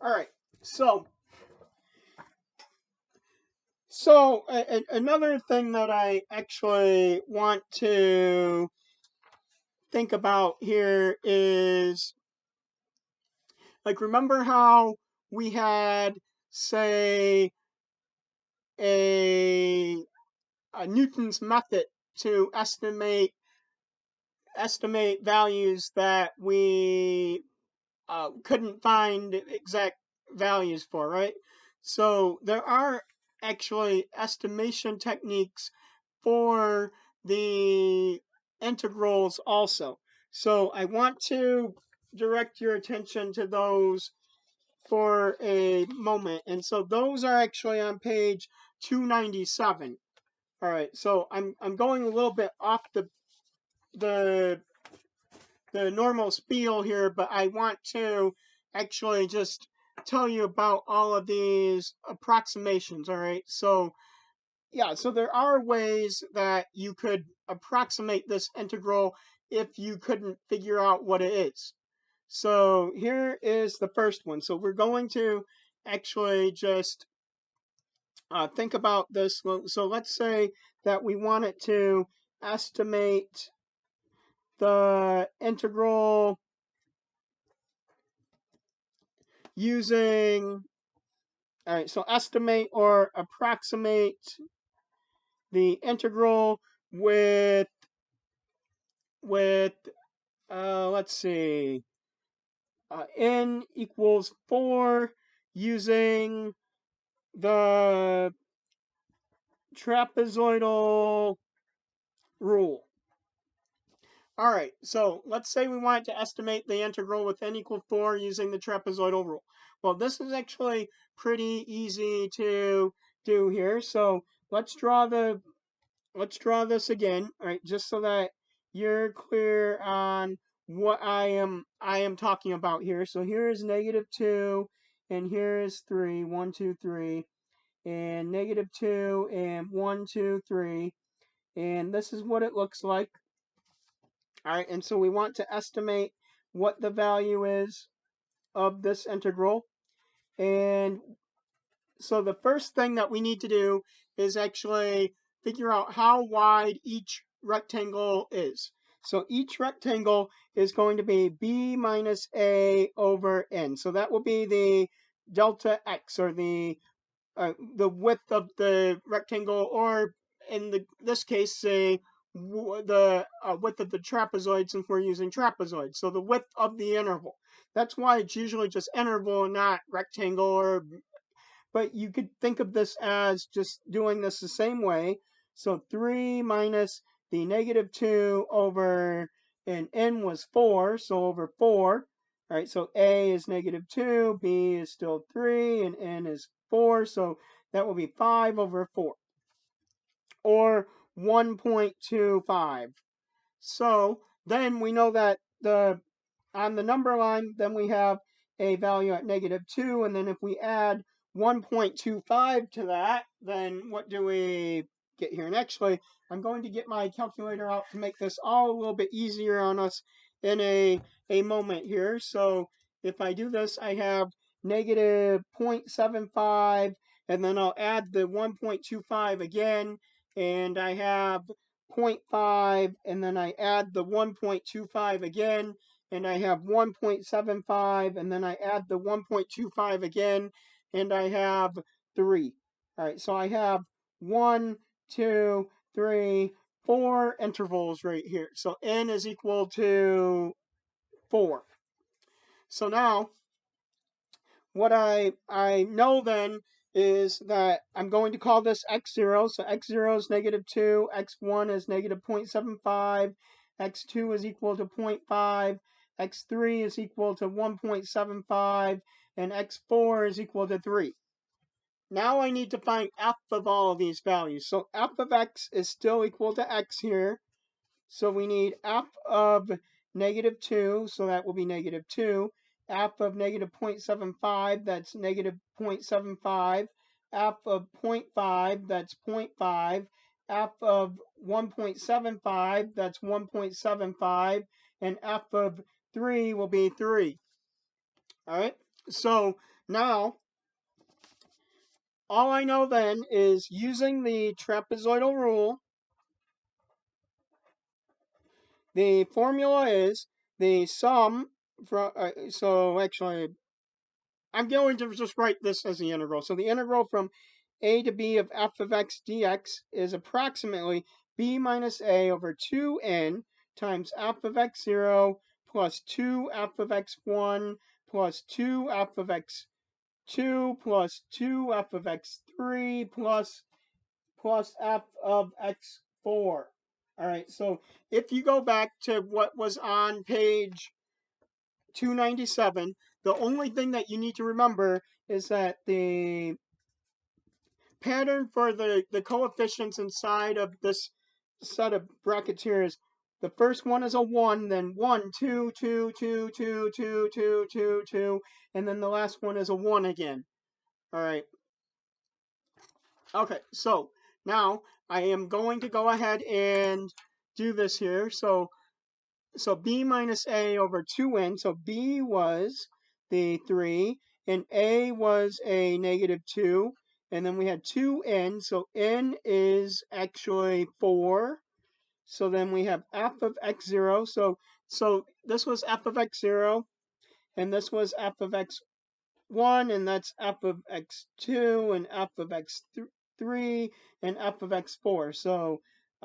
All right. So another thing that I actually want to think about here is, like, remember how we had, say, a Newton's method to estimate values that we couldn't find exact values for, right? So there are actually estimation techniques for the integrals also. So I want to direct your attention to those for a moment. And so those are actually on page 297. All right, so I'm going a little bit off the the normal spiel here, but I want to actually just tell you about all of these approximations, all right? So, yeah, so there are ways that you could approximate this integral if you couldn't figure out what it is. So here is the first one. So we're going to actually just think about this. So let's say that we wanted to estimate the integral using, all right, so estimate or approximate the integral with let's see, n equals 4 using the trapezoidal rule. All right, so let's say we wanted to estimate the integral with n equal 4 using the trapezoidal rule. Well, this is actually pretty easy to do here. So let's draw this again, all right, just so that you're clear on what I am talking about here. So here is negative 2, and here is 3, 1, 2, 3, and negative 2, and 1, 2, 3, and this is what it looks like. All right, and so we want to estimate what the value is of this integral. And so the first thing that we need to do is actually figure out how wide each rectangle is. So each rectangle is going to be b minus a over n. So that will be the delta x, or the width of the rectangle, or in this case, say the width of the trapezoid, since we're using trapezoid. So the width of the interval. That's why it's usually just interval and not rectangle. But you could think of this as just doing this the same way. So 3 minus the negative 2 over, and n was 4, so over 4. All right, so a is negative 2, b is still 3, and n is 4, so that will be 5 over 4, or 1.25. So then we know that on the number line, then we have a value at negative 2, and then if we add 1.25 to that, then what do we get here? And actually, I'm going to get my calculator out to make this all a little bit easier on us in a moment here. So if I do this, I have negative 0.75, and then I'll add the 1.25 again, and I have 0.5, and then I add the 1.25 again, and I have 1.75, and then I add the 1.25 again, and I have 3. All right, so I have 1, 2, 3, 4 intervals right here. So n is equal to 4. So now what I know then is that I'm going to call this x0. So x0 is negative 2, x1 is negative 0.75, x2 is equal to 0.5, x3 is equal to 1.75, and x4 is equal to 3. Now I need to find f of all of these values. So f of x is still equal to x here. So we need f of negative 2, so that will be negative 2. F of negative 0.75, that's negative 0.75. F of 0.5, that's 0.5. F of 1.75, that's 1.75. And F of 3 will be 3. All right, so now all I know then is using the trapezoidal rule. The formula is the sum from, so actually, I'm going to just write this as the integral. So the integral from a to b of f of x dx is approximately b minus a over 2n times f of x0 plus 2f of x1 plus 2f of x2 plus 2f of x3 plus f of x4. All right, so if you go back to what was on page 297, the only thing that you need to remember is that the pattern for the coefficients inside of this set of brackets here is the first one is a 1, then 1, 2, 2, 2, 2, 2, 2, 2, 2, and then the last one is a 1 again. All right. Okay, so now I am going to go ahead and do this here. So b minus a over 2n. So b was the 3, and a was a negative 2. And then we had 2n, so n is actually 4. So then we have f of x0. So this was f of x0, and this was f of x1, and that's f of x2, and f of x3, and f of x4. So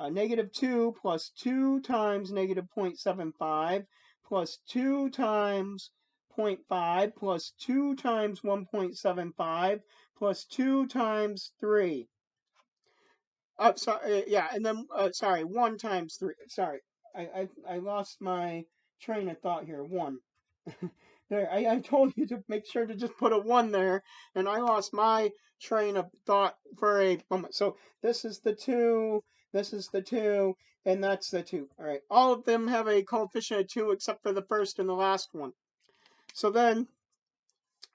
negative 2 plus 2 times negative 0.75 plus 2 times 0.5 plus 2 times 1.75 plus 2 times 3. Sorry, yeah, and then, sorry, 1 times 3. Sorry, I lost my train of thought here. 1. There, I told you to make sure to just put a 1 there, and I lost my train of thought for a moment. So this is the 2, this is the 2, and that's the 2. All right, all of them have a coefficient of 2 except for the first and the last one. So then,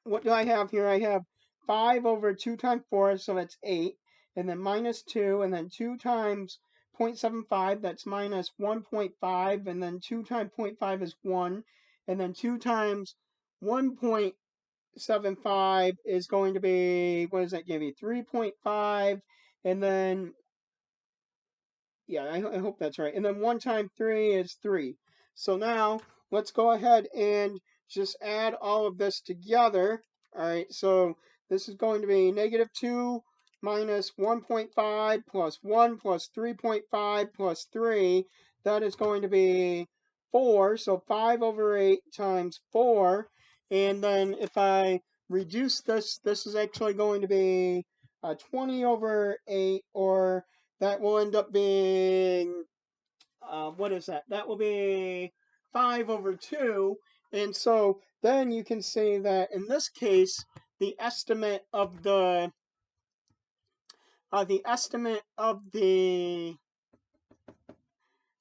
what do I have here? I have 5 over 2 times 4, so that's 8, and then minus 2, and then 2 times 0.75, that's minus 1.5, and then 2 times 0.5 is 1, and then 2 times 1.75 is going to be, what does that give you? 3.5, and then yeah, I hope that's right. And then 1 times 3 is 3. So now let's go ahead and just add all of this together. All right, so this is going to be negative 2 minus 1.5 plus 1 plus 3.5 plus 3. That is going to be 4. So 5 over 8 times 4. And then if I reduce this, this is actually going to be 20 over 8, or that will end up being, what is that? That will be 5 over 2. And so then you can say that in this case, the estimate of the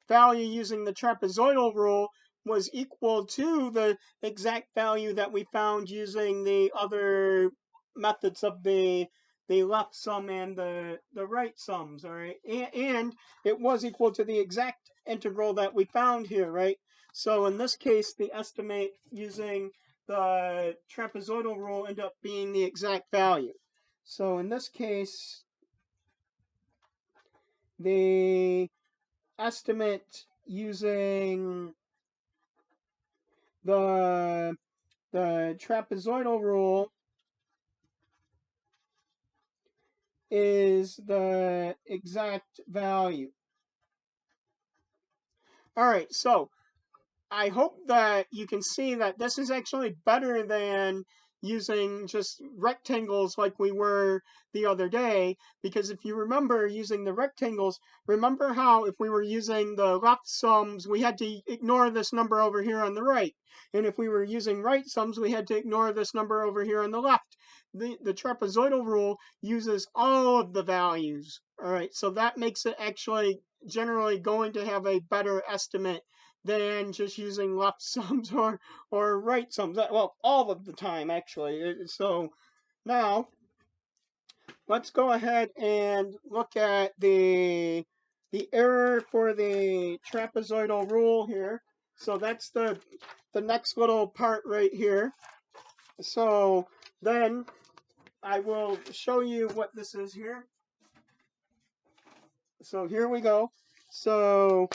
value using the trapezoidal rule was equal to the exact value that we found using the other methods of the left sum and the right sums, all right? And it was equal to the exact integral that we found here, right? So in this case, the estimate using the trapezoidal rule ended up being the exact value. So in this case, the estimate using the trapezoidal rule is the exact value. All right, so I hope that you can see that this is actually better than using just rectangles like we were the other day, because if you remember using the rectangles, remember how if we were using the left sums, we had to ignore this number over here on the right. And if we were using right sums, we had to ignore this number over here on the left. The trapezoidal rule uses all of the values. All right, so that makes it actually generally going to have a better estimate than just using left sums or right sums. Well, all of the time actually. So now let's go ahead and look at the error for the trapezoidal rule here. So that's the next little part right here. So then I will show you what this is here. So here we go. So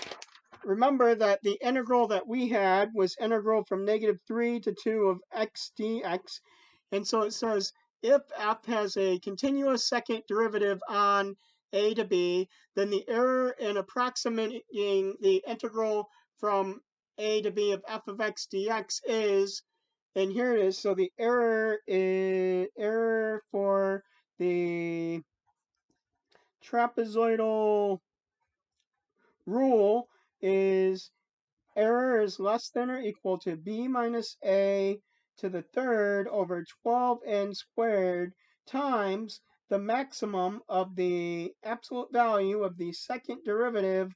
remember that the integral that we had was integral from negative 3 to 2 of x dx. And so it says if f has a continuous second derivative on a to b, then the error in approximating the integral from a to b of f of x dx is, and here it is. So the error for the trapezoidal rule is error is less than or equal to b minus a to the third over 12n squared times the maximum of the absolute value of the second derivative.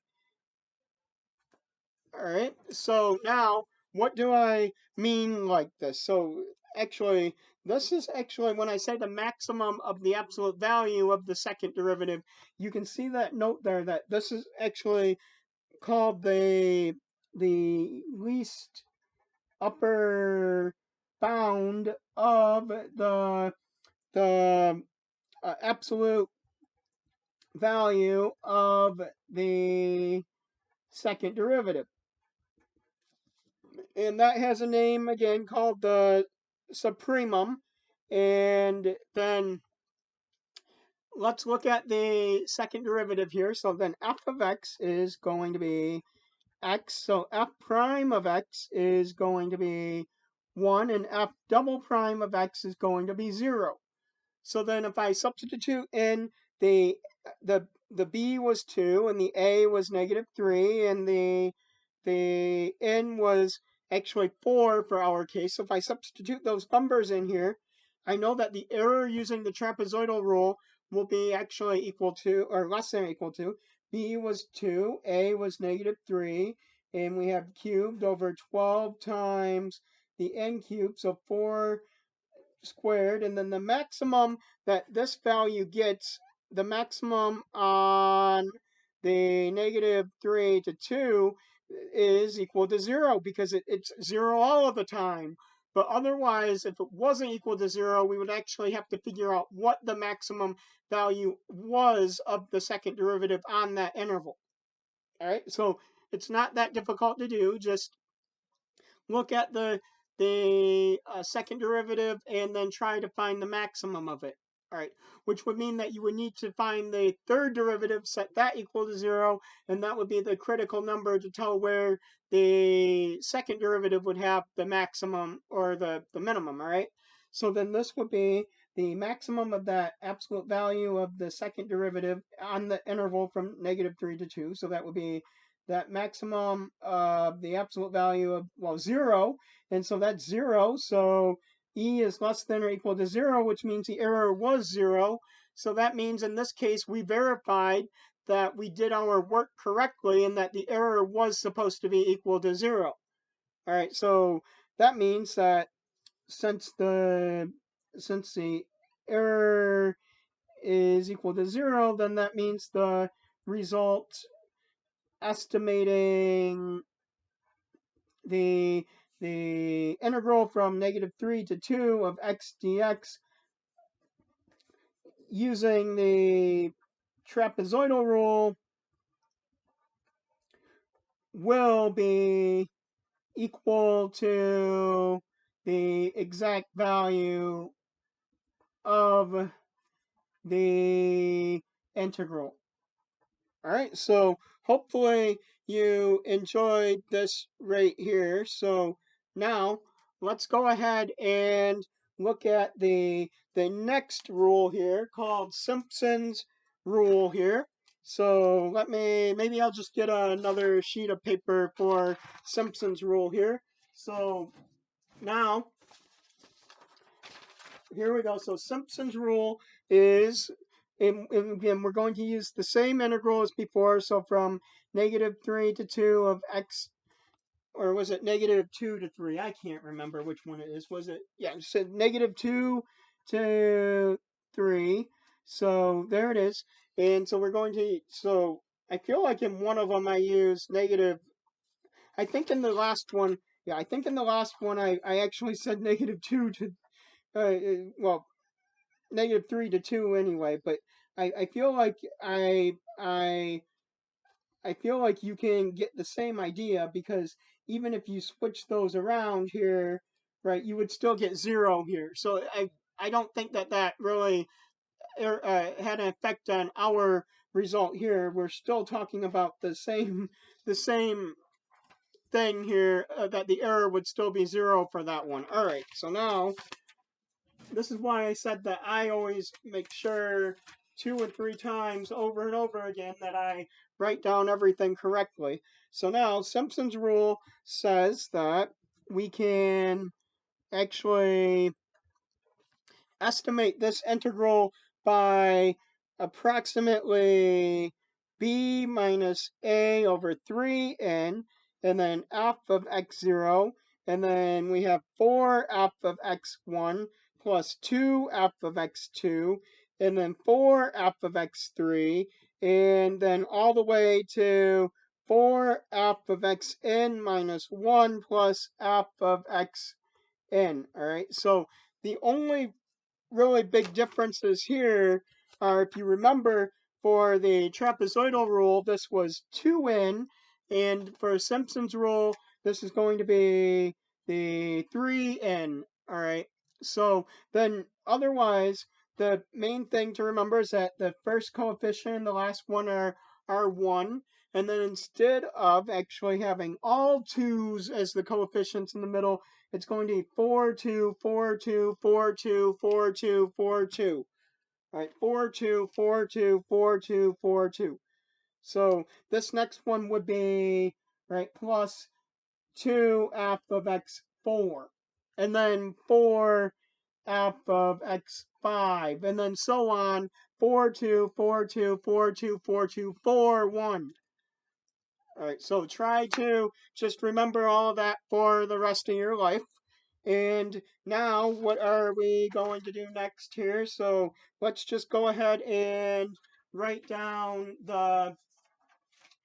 All right, so now what do I mean like this? So actually, this is actually when I say the maximum of the absolute value of the second derivative, you can see that note there that this is actually called the least upper bound of the absolute value of the second derivative, and that has a name again called the supremum. And then let's look at the second derivative here. So then f of x is going to be x. So f prime of x is going to be 1, and f double prime of x is going to be 0. So then if I substitute in the the b was 2 and the a was negative 3 and the n was actually 4 for our case. So if I substitute those numbers in here, I know that the error using the trapezoidal rule will be actually equal to, or less than or equal to, b was 2, a was negative 3, and we have cubed over 12 times the n cubed, so 4 squared, and then the maximum that this value gets, the maximum on the negative 3 to 2 is equal to 0 because it's 0 all of the time. But otherwise, if it wasn't equal to 0, we would actually have to figure out what the maximum value was of the second derivative on that interval. All right, so it's not that difficult to do. Just look at the second derivative and then try to find the maximum of it. All right, which would mean that you would need to find the third derivative, set that equal to 0, and that would be the critical number to tell where the second derivative would have the maximum or the minimum, all right? So then this would be the maximum of that absolute value of the second derivative on the interval from -3 to 2. So that would be that maximum of the absolute value of, well, 0, and so that's 0. So e is less than or equal to 0, which means the error was 0. So that means in this case we verified that we did our work correctly and that the error was supposed to be equal to 0. All right, so that means that since the error is equal to 0, then that means the result estimating the integral from -3 to 2 of x dx using the trapezoidal rule will be equal to the exact value of the integral. All right, so hopefully you enjoyed this right here. So now let's go ahead and look at the next rule here called Simpsons Rule here. So maybe I'll just get another sheet of paper for Simpsons Rule here. So now here we go. So Simpsons Rule is, again, we're going to use the same integral as before. So from -3 to 2 of x, or was it -2 to 3? I can't remember which one it is. Was it? Yeah, it said -2 to 3. So there it is. And so we're going to, so I feel like in one of them I use negative, I think in the last one, yeah, I think in the last one I actually said -2 to, well, -3 to 2 anyway, but I feel like I feel like you can get the same idea, because even if you switch those around here, right, you would still get 0 here. So I don't think that that really had an effect on our result here. We're still talking about the same the same thing here, that the error would still be 0 for that one. All right, so now this is why I said that I always make sure 2 or 3 times over and over again that I write down everything correctly. So now Simpson's rule says that we can actually estimate this integral by approximately b minus a over 3n, and then f of x0, and then we have 4f of x1 plus 2f of x2, and then 4f of x3, and then all the way to 4f of xn minus 1 plus f of xn. All right, so the only really big differences here are, if you remember, for the trapezoidal rule, this was 2n, and for Simpson's rule, this is going to be the 3n. All right, so then otherwise, the main thing to remember is that the first coefficient and the last one are 1, and then instead of actually having all 2's as the coefficients in the middle, it's going to be 4, 2, 4, 2, 4, 2, 4, 2, 4, 2. All right, 4, 2, 4, 2, 4, 2, 4, 2. So this next one would be, right, plus 2f of x4, and then 4f of x5, and then so on, 4, 2, 4, 2, 4, 2, 4, 2, 4, 1. All right, so try to just remember all of that for the rest of your life. And now, what are we going to do next here? So let's just go ahead and write down the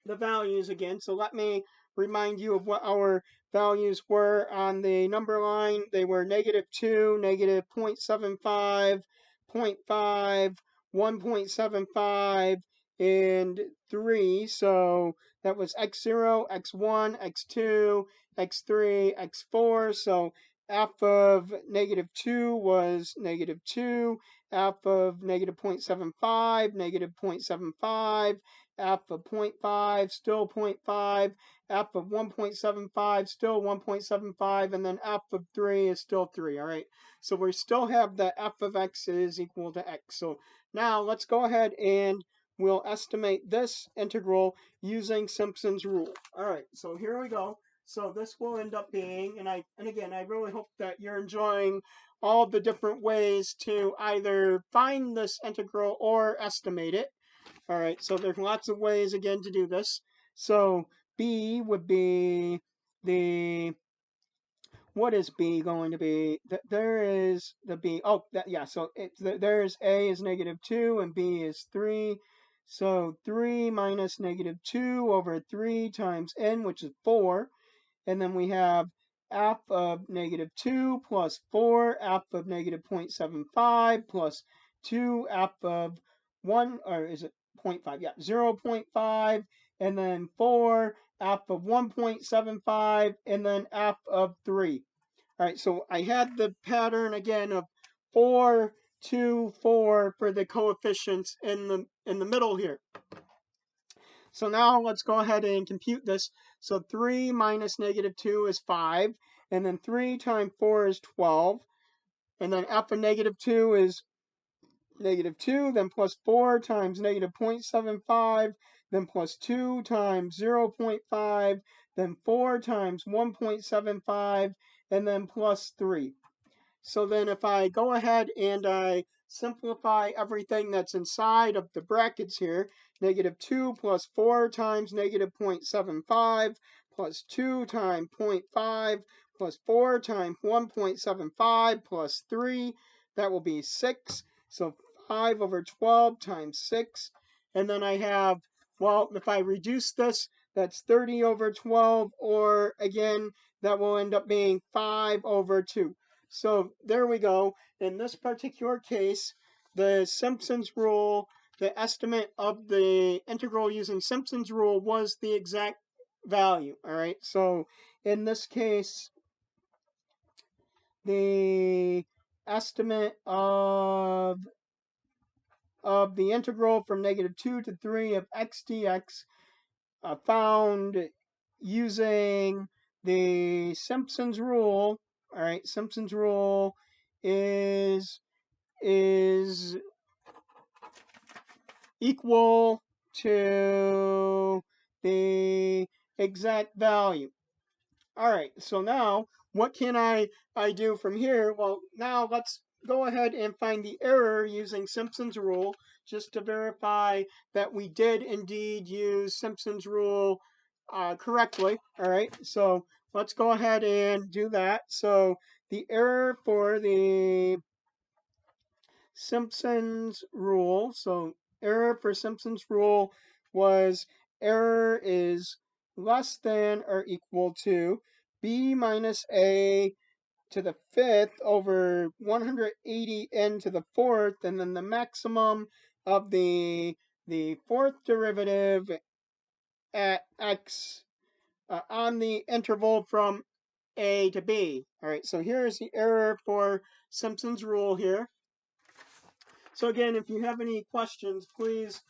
values again. So let me remind you of what our values were on the number line. They were -2, -0.75, 0.5, 1.75, and 3. So that was x0, x1, x2, x3, x4. So f of -2 was -2, f of -0.75, -0.75, f of 0.5, still 0.5, f of 1.75, still 1.75, and then f of 3 is still 3, all right? So we still have that f of x is equal to x. So now let's go ahead and we'll estimate this integral using Simpsons rule. All right, so here we go. So this will end up being, and again, I really hope that you're enjoying all the different ways to either find this integral or estimate it. All right, so there's lots of ways again to do this. So b would be the, what is b going to be? There is the b. Oh, yeah. So there's a is -2 and b is 3. So 3 minus -2 over 3 times n, which is 4. And then we have f of -2 plus 4, f of -0.75 plus 2, f of 1, or is it 0.5? Yeah, 0.5, and then 4, f of 1.75, and then f of 3. All right, so I had the pattern again of 4, 2, 4 for the coefficients in the middle here. So now let's go ahead and compute this. So 3 minus -2 is 5, and then 3 times 4 is 12, and then f of -2 is -2, then plus 4 times -0.75, then plus 2 times 0.5, then 4 times 1.75, and then plus 3. So then if I go ahead and I simplify everything that's inside of the brackets here, -2 plus 4 times -0.75 plus 2 times 0.5 plus 4 times 1.75 plus 3, that will be 6. So 5 over 12 times 6. And then I have, well, if I reduce this, that's 30 over 12, or again, that will end up being 5 over 2. So there we go. In this particular case, the Simpsons rule, the estimate of the integral using Simpsons rule was the exact value. All right. So in this case, the estimate of the integral from -2 to 3 of x dx found using the Simpsons rule. All right, Simpsons rule is equal to the exact value. All right, so now what can I do from here? Well, now let's go ahead and find the error using Simpsons rule just to verify that we did indeed use Simpsons rule correctly. All right, so let's go ahead and do that. So the error for the Simpsons rule. So error for Simpsons rule was error is less than or equal to b minus a to the fifth over 180n to the fourth, and then the maximum of the fourth derivative at x on the interval from a to b. All right, so here's the error for Simpsons rule here. So again, if you have any questions, please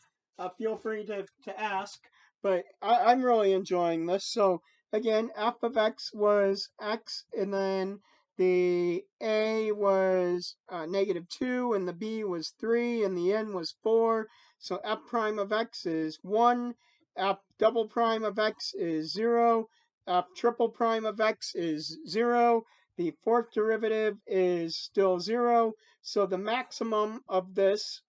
feel free to ask. But I'm really enjoying this. So again, f of x was x, and then the a was -2, and the b was 3, and the n was 4. So f prime of x is 1, f double prime of x is 0, f triple prime of x is 0. The fourth derivative is still 0. So the maximum of this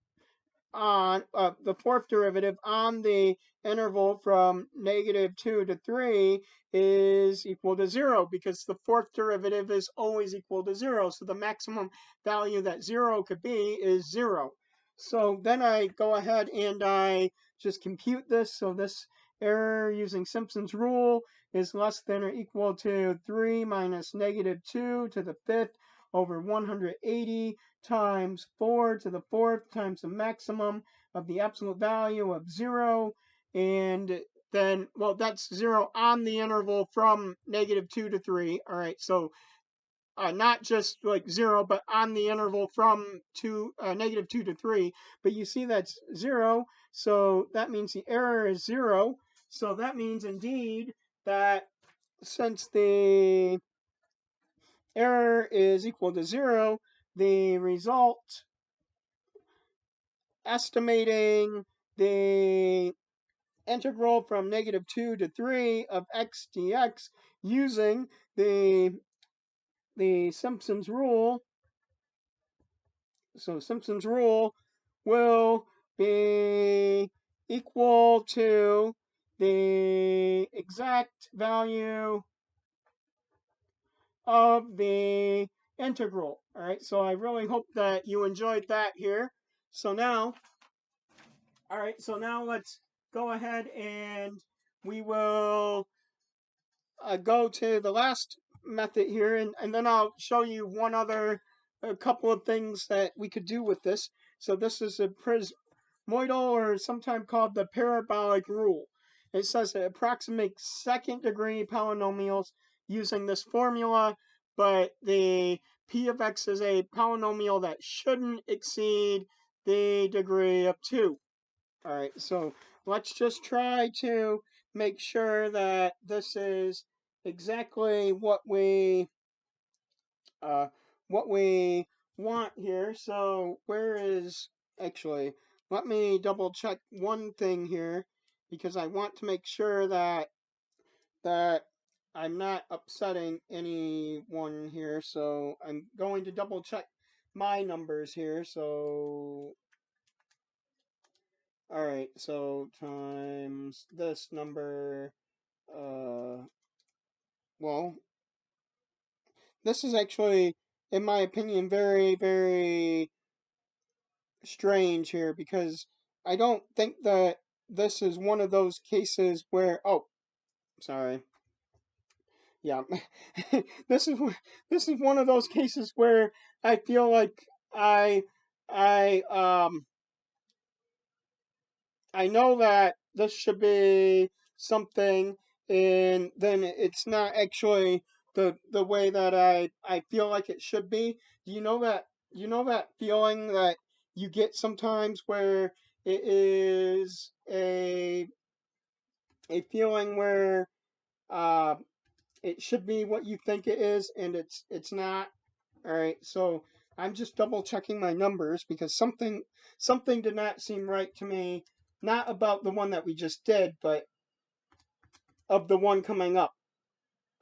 on the fourth derivative on the interval from -2 to 3 is equal to 0, because the fourth derivative is always equal to 0. So the maximum value that 0 could be is 0. So then I go ahead and I just compute this. So this error using Simpsons rule is less than or equal to 3 minus -2 to the fifth over 180 times 4 to the fourth times the maximum of the absolute value of 0. And then, well, that's 0 on the interval from -2 to 3. All right, so not just like 0, but on the interval from -2 to 3. But you see that's 0, so that means the error is 0. So that means indeed that since the error is equal to 0, the result estimating the integral from -2 to 3 of x dx using the Simpsons rule. So Simpsons rule will be equal to the exact value of the integral. All right, so I really hope that you enjoyed that here. So now, all right, so now let's go ahead and we will go to the last method here, and then I'll show you a couple of things that we could do with this. So this is a Moidal, or sometimes called the Parabolic Rule. It says it approximates second degree polynomials using this formula, but the p of x is a polynomial that shouldn't exceed the degree of 2. All right, so let's just try to make sure that this is exactly uh, what we want here. So where is, actually, let me double check one thing here, because I want to make sure that I'm not upsetting anyone here. So I'm going to double check my numbers here. So all right, so times this number, well, this is actually, in my opinion, very, very strange here, because I don't think that this is one of those cases where, oh, sorry. Yeah. this is this is one of those cases where I feel like I I um I know that this should be something, and then it's not actually the way that I feel like it should be. Do you know that feeling that you get sometimes where it is a feeling where uh it should be what you think it is, and it's not. All right, so I'm just double checking my numbers, because something did not seem right to me, not about the one that we just did, but of the one coming up.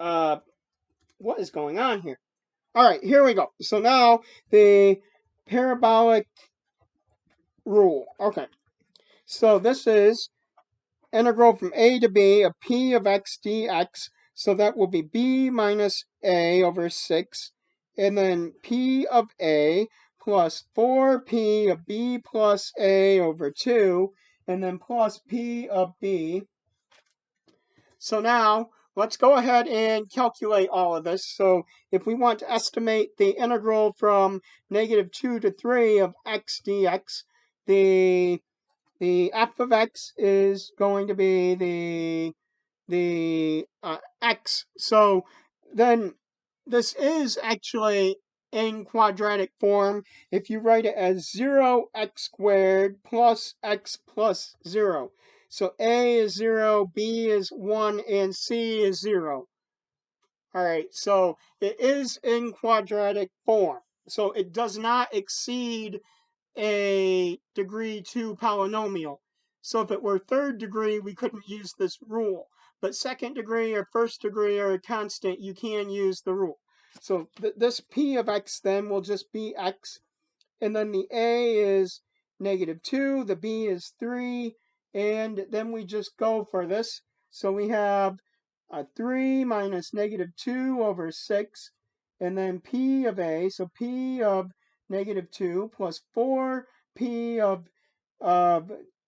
Uh, what is going on here? All right, here we go. So now the parabolic rule. Okay, so this is integral from a to b of p of x dx. So that will be b minus a over 6, and then p of a plus 4p of b plus a over 2, and then plus p of b. So now let's go ahead and calculate all of this. So if we want to estimate the integral from -2 to 3 of x dx, the f of x is going to be the x. So then this is actually in quadratic form if you write it as 0x squared plus x plus 0. So a is 0, b is 1, and c is 0. All right, so it is in quadratic form. So it does not exceed a degree 2 polynomial. So if it were third degree, we couldn't use this rule. But second degree or first degree or a constant, you can use the rule. So this p of x then will just be x, and then the a is -2, the b is 3, and then we just go for this. So we have 3 minus -2 over 6, and then p of a, so p of -2 plus 4p of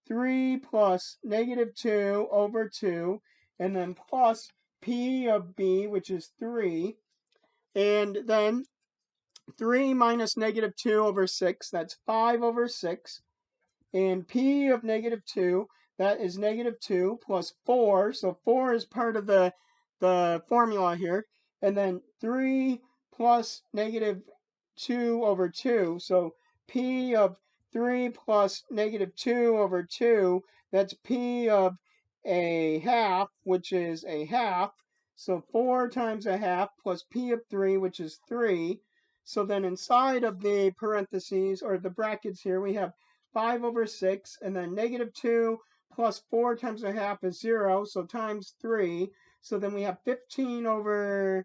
3 plus -2 over 2, and then plus p of b, which is 3, and then 3 minus negative 2 over 6, that's 5 over 6. And p of negative 2, that is negative 2 plus 4. So 4 is part of the formula here. And then 3 plus negative 2 over 2. So p of 3 plus negative 2 over 2, that's p of a half, which is a half. So 4 times a half plus p of 3, which is 3. So then inside of the parentheses, or the brackets here, we have 5 over 6, and then negative 2 plus 4 times a half is 0, so times 3. So then we have 15 over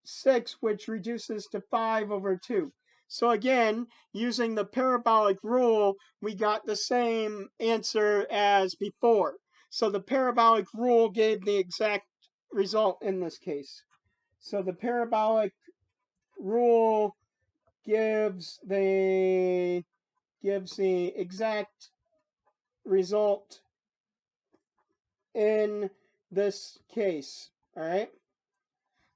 6, which reduces to 5 over 2. So again, using the parabolic rule, we got the same answer as before. So the parabolic rule gave the exact result in this case. So the parabolic rule gives the exact result in this case. All right.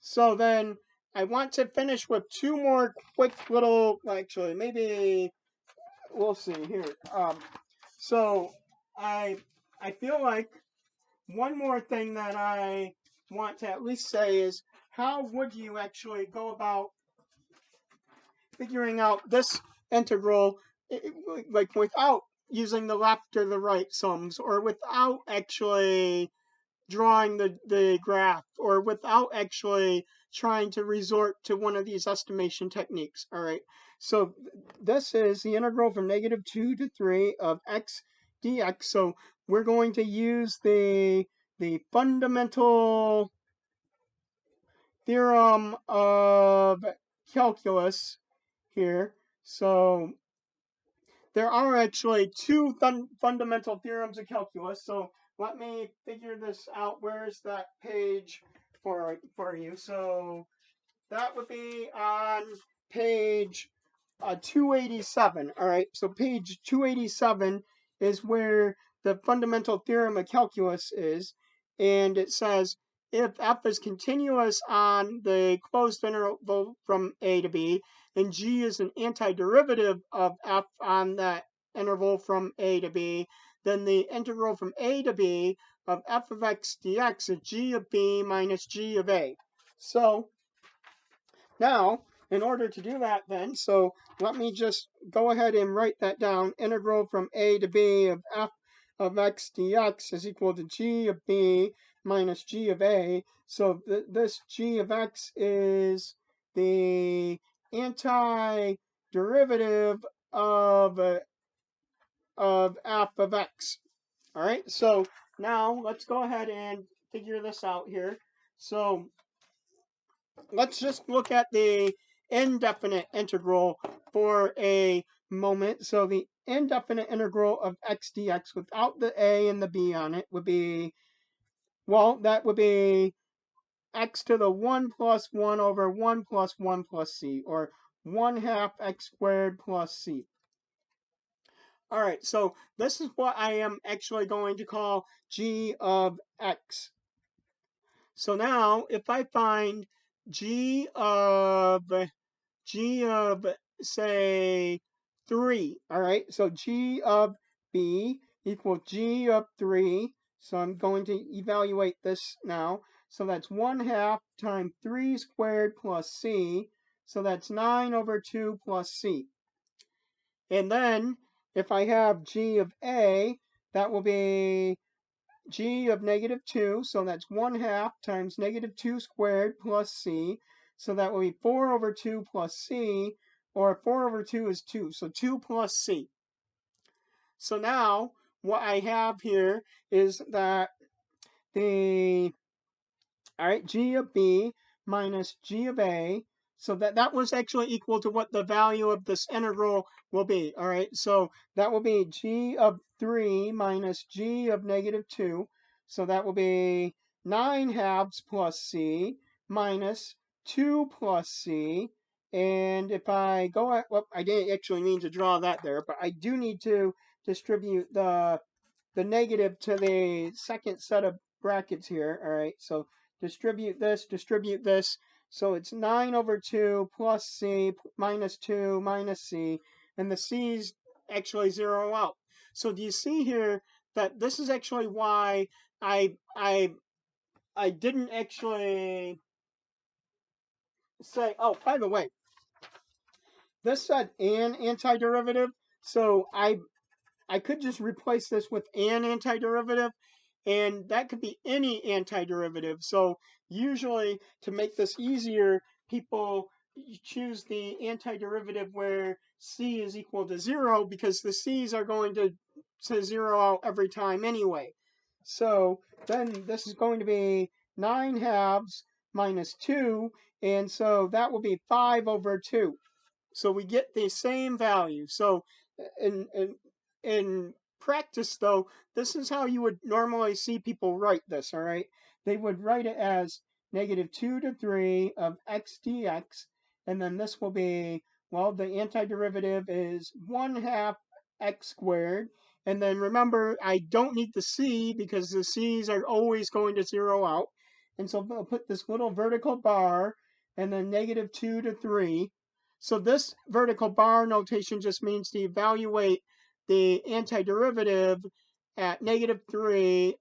So then I want to finish with two more quick little, actually, maybe we'll see here. So I feel like one more thing that I want to at least say is, how would you actually go about figuring out this integral, like without using the left or the right sums, or without actually drawing the graph, or without actually trying to resort to one of these estimation techniques. All right, so this is the integral from negative 2 to 3 of x dx. So we're going to use the fundamental theorem of calculus here. So there are actually two fundamental theorems of calculus. So let me figure this out. Where's that page for you? So that would be on page 287. All right, so page 287 is where the fundamental theorem of calculus is, and it says if f is continuous on the closed interval from a to b, and g is an antiderivative of f on that interval from a to b, then the integral from a to b of f of x dx is g of b minus g of a. So now, in order to do that then, so let me just go ahead and write that down. Integral from a to b of f of x dx is equal to g of b minus g of a. So this g of x is the antiderivative of f of x. All right, so now let's go ahead and figure this out here. So let's just look at the indefinite integral for a moment. So the indefinite integral of x dx without the a and the b on it would be, well, that would be x to the 1 plus 1 over 1 plus 1 plus c, or 1/2 x squared plus c. All right, so this is what I am actually going to call g of x. So now, if I find g of say 3, all right, so g of b equals g of 3. So I'm going to evaluate this now. So that's 1/2 times 3 squared plus c. So that's 9 over 2 plus c. And then if I have g of a, that will be g of negative 2, so that's 1/2 times negative 2 squared plus c. So that will be 4 over 2 plus c, or 4 over 2 is 2, so 2 plus c. So now what I have here is that the, all right, g of b minus g of a, so that was actually equal to what the value of this integral will be. All right, so that will be g of 3 minus g of negative 2. So that will be 9/2 plus c minus 2 plus c. And if I go at, well, I didn't actually mean to draw that there, but I do need to distribute the negative to the second set of brackets here. All right, so distribute this, So it's 9 over 2 plus c minus 2 minus c, and the c's actually zero out. So do you see here that this is actually why I didn't actually say, oh, by the way, this said an antiderivative, so I could just replace this with an antiderivative, and that could be any antiderivative. So usually, to make this easier, people choose the antiderivative where c is equal to 0, because the c's are going to zero out every time anyway. So then this is going to be 9 halves minus 2, and so that will be 5 over 2. So we get the same value. So in practice, though, this is how you would normally see people write this, all right? They would write it as negative 2 to 3 of x dx, and then this will be, well, the antiderivative is 1/2 x squared. And then remember, I don't need the c because the c's are always going to zero out. And so I'll put this little vertical bar and then negative 2 to 3. So this vertical bar notation just means to evaluate the antiderivative at negative 3.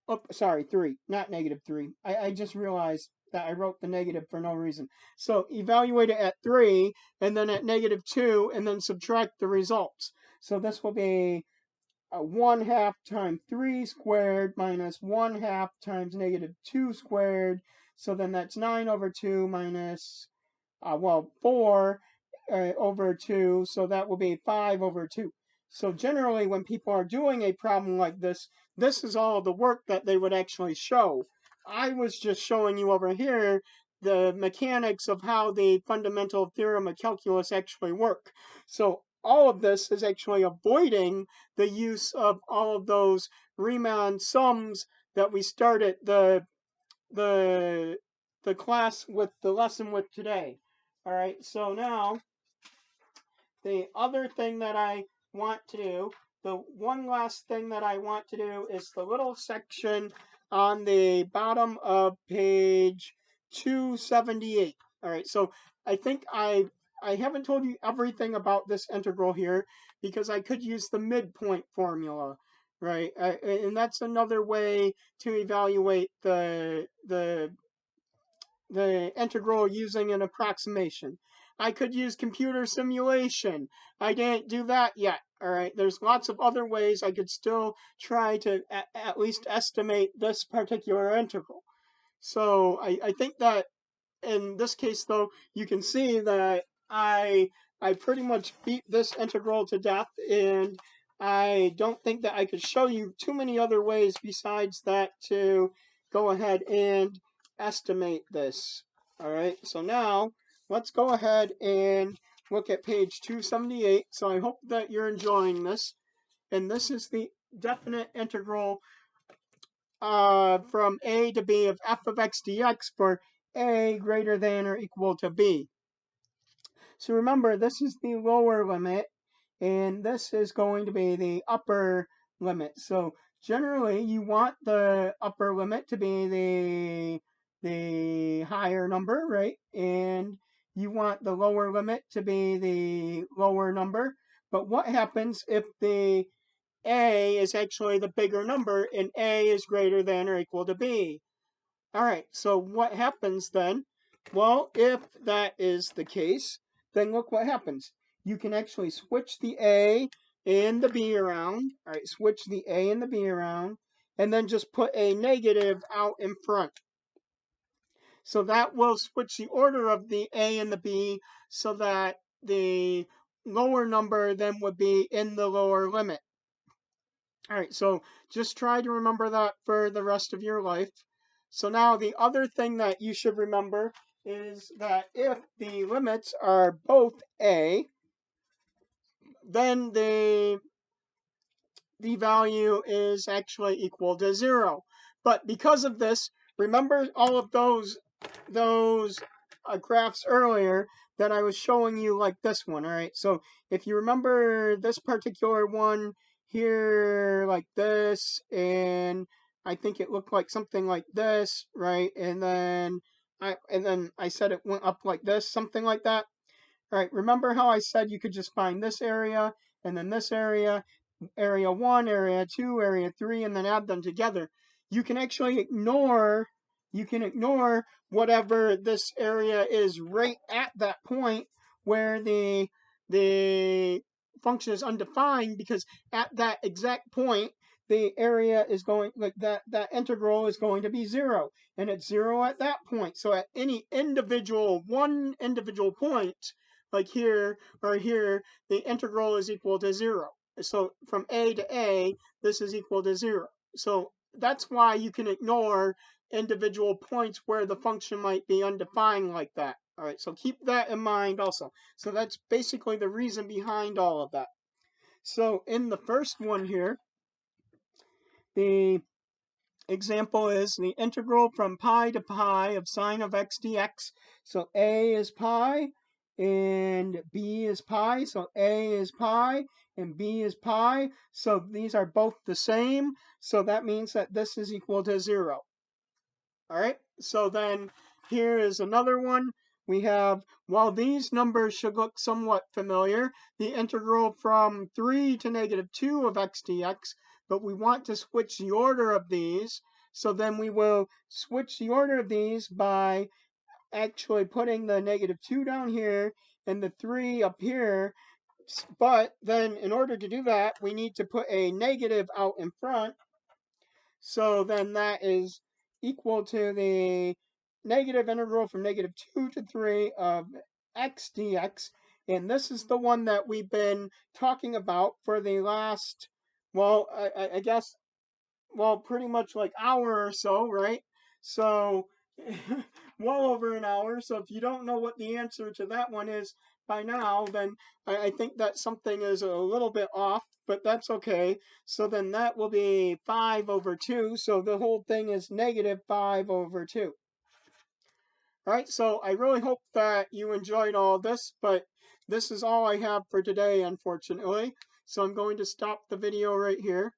Oh, sorry, 3, not negative 3. I just realized that I wrote the negative for no reason. So evaluate it at 3, and then at negative 2, and then subtract the results. So this will be 1/2 times 3 squared minus 1/2 times negative 2 squared. So then that's 9 over 2 minus 4 over 2, so that will be 5 over 2. So generally, when people are doing a problem like this, this is all the work that they would actually show. I was just showing you over here the mechanics of how the fundamental theorem of calculus actually work. So all of this is actually avoiding the use of all of those Riemann sums that we started the class with, the lesson with today. All right, so now the other thing that I want to do, the one last thing that I want to do is the little section on the bottom of page 278. All right, so I think I haven't told you everything about this integral here because I could use the midpoint formula, right? And that's another way to evaluate the integral using an approximation. I could use computer simulation. I didn't do that yet. All right, there's lots of other ways I could still try to at least estimate this particular integral. So I think that in this case, though, you can see that I pretty much beat this integral to death, and I don't think that I could show you too many other ways besides that to go ahead and estimate this. All right, so now let's go ahead and look at page 278. So I hope that you're enjoying this. And this is the definite integral from a to b of f of x dx for a greater than or equal to b. So remember, this is the lower limit, and this is going to be the upper limit. So generally, you want the upper limit to be the higher number, right? And you want the lower limit to be the lower number. But what happens if the a is actually the bigger number and a is greater than or equal to b? All right, so what happens then? Well, if that is the case, then look what happens. You can actually switch the a and the b around. All right, switch the a and the b around, and then just put a negative out in front. So that will switch the order of the a and the b so that the lower number then would be in the lower limit. All right, so just try to remember that for the rest of your life. So now the other thing that you should remember is that if the limits are both a, then the value is actually equal to 0. But because of this, remember all of those graphs earlier that I was showing you, like this one. All right, so if you remember this particular one here, like this, and I think it looked like something like this, right? And then and then I said it went up like this, something like that. All right, remember how I said you could just find this area and then this area, area 1, area 2, area 3, and then add them together. You can actually ignore whatever this area is right at that point where the function is undefined, because at that exact point the area is going, like that integral is going to be 0, and it's 0 at that point. So at any one individual point, like here or here, the integral is equal to 0. So from a to a, this is equal to 0. So that's why you can ignore individual points where the function might be undefined like that. All right, so keep that in mind also. So that's basically the reason behind all of that. So in the first one here, the example is the integral from pi to pi of sine of x dx. So a is pi and b is pi. So a is pi and b is pi. So these are both the same. So that means that this is equal to 0. All right, so then here is another one. We have, while these numbers should look somewhat familiar, the integral from 3 to -2 of x dx, but we want to switch the order of these. So then we will switch the order of these by actually putting the -2 down here and the 3 up here. But then in order to do that, we need to put a negative out in front. So then that is equal to the negative integral from -2 to 3 of x dx. And this is the one that we've been talking about for the last, well, I guess, well, pretty much like hour or so, right? So well over an hour. So if you don't know what the answer to that one is by now, then I think that something is a little bit off, but that's okay. So then that will be 5 over 2. So the whole thing is -5 over 2. All right, so I really hope that you enjoyed all this, but this is all I have for today, unfortunately. So I'm going to stop the video right here.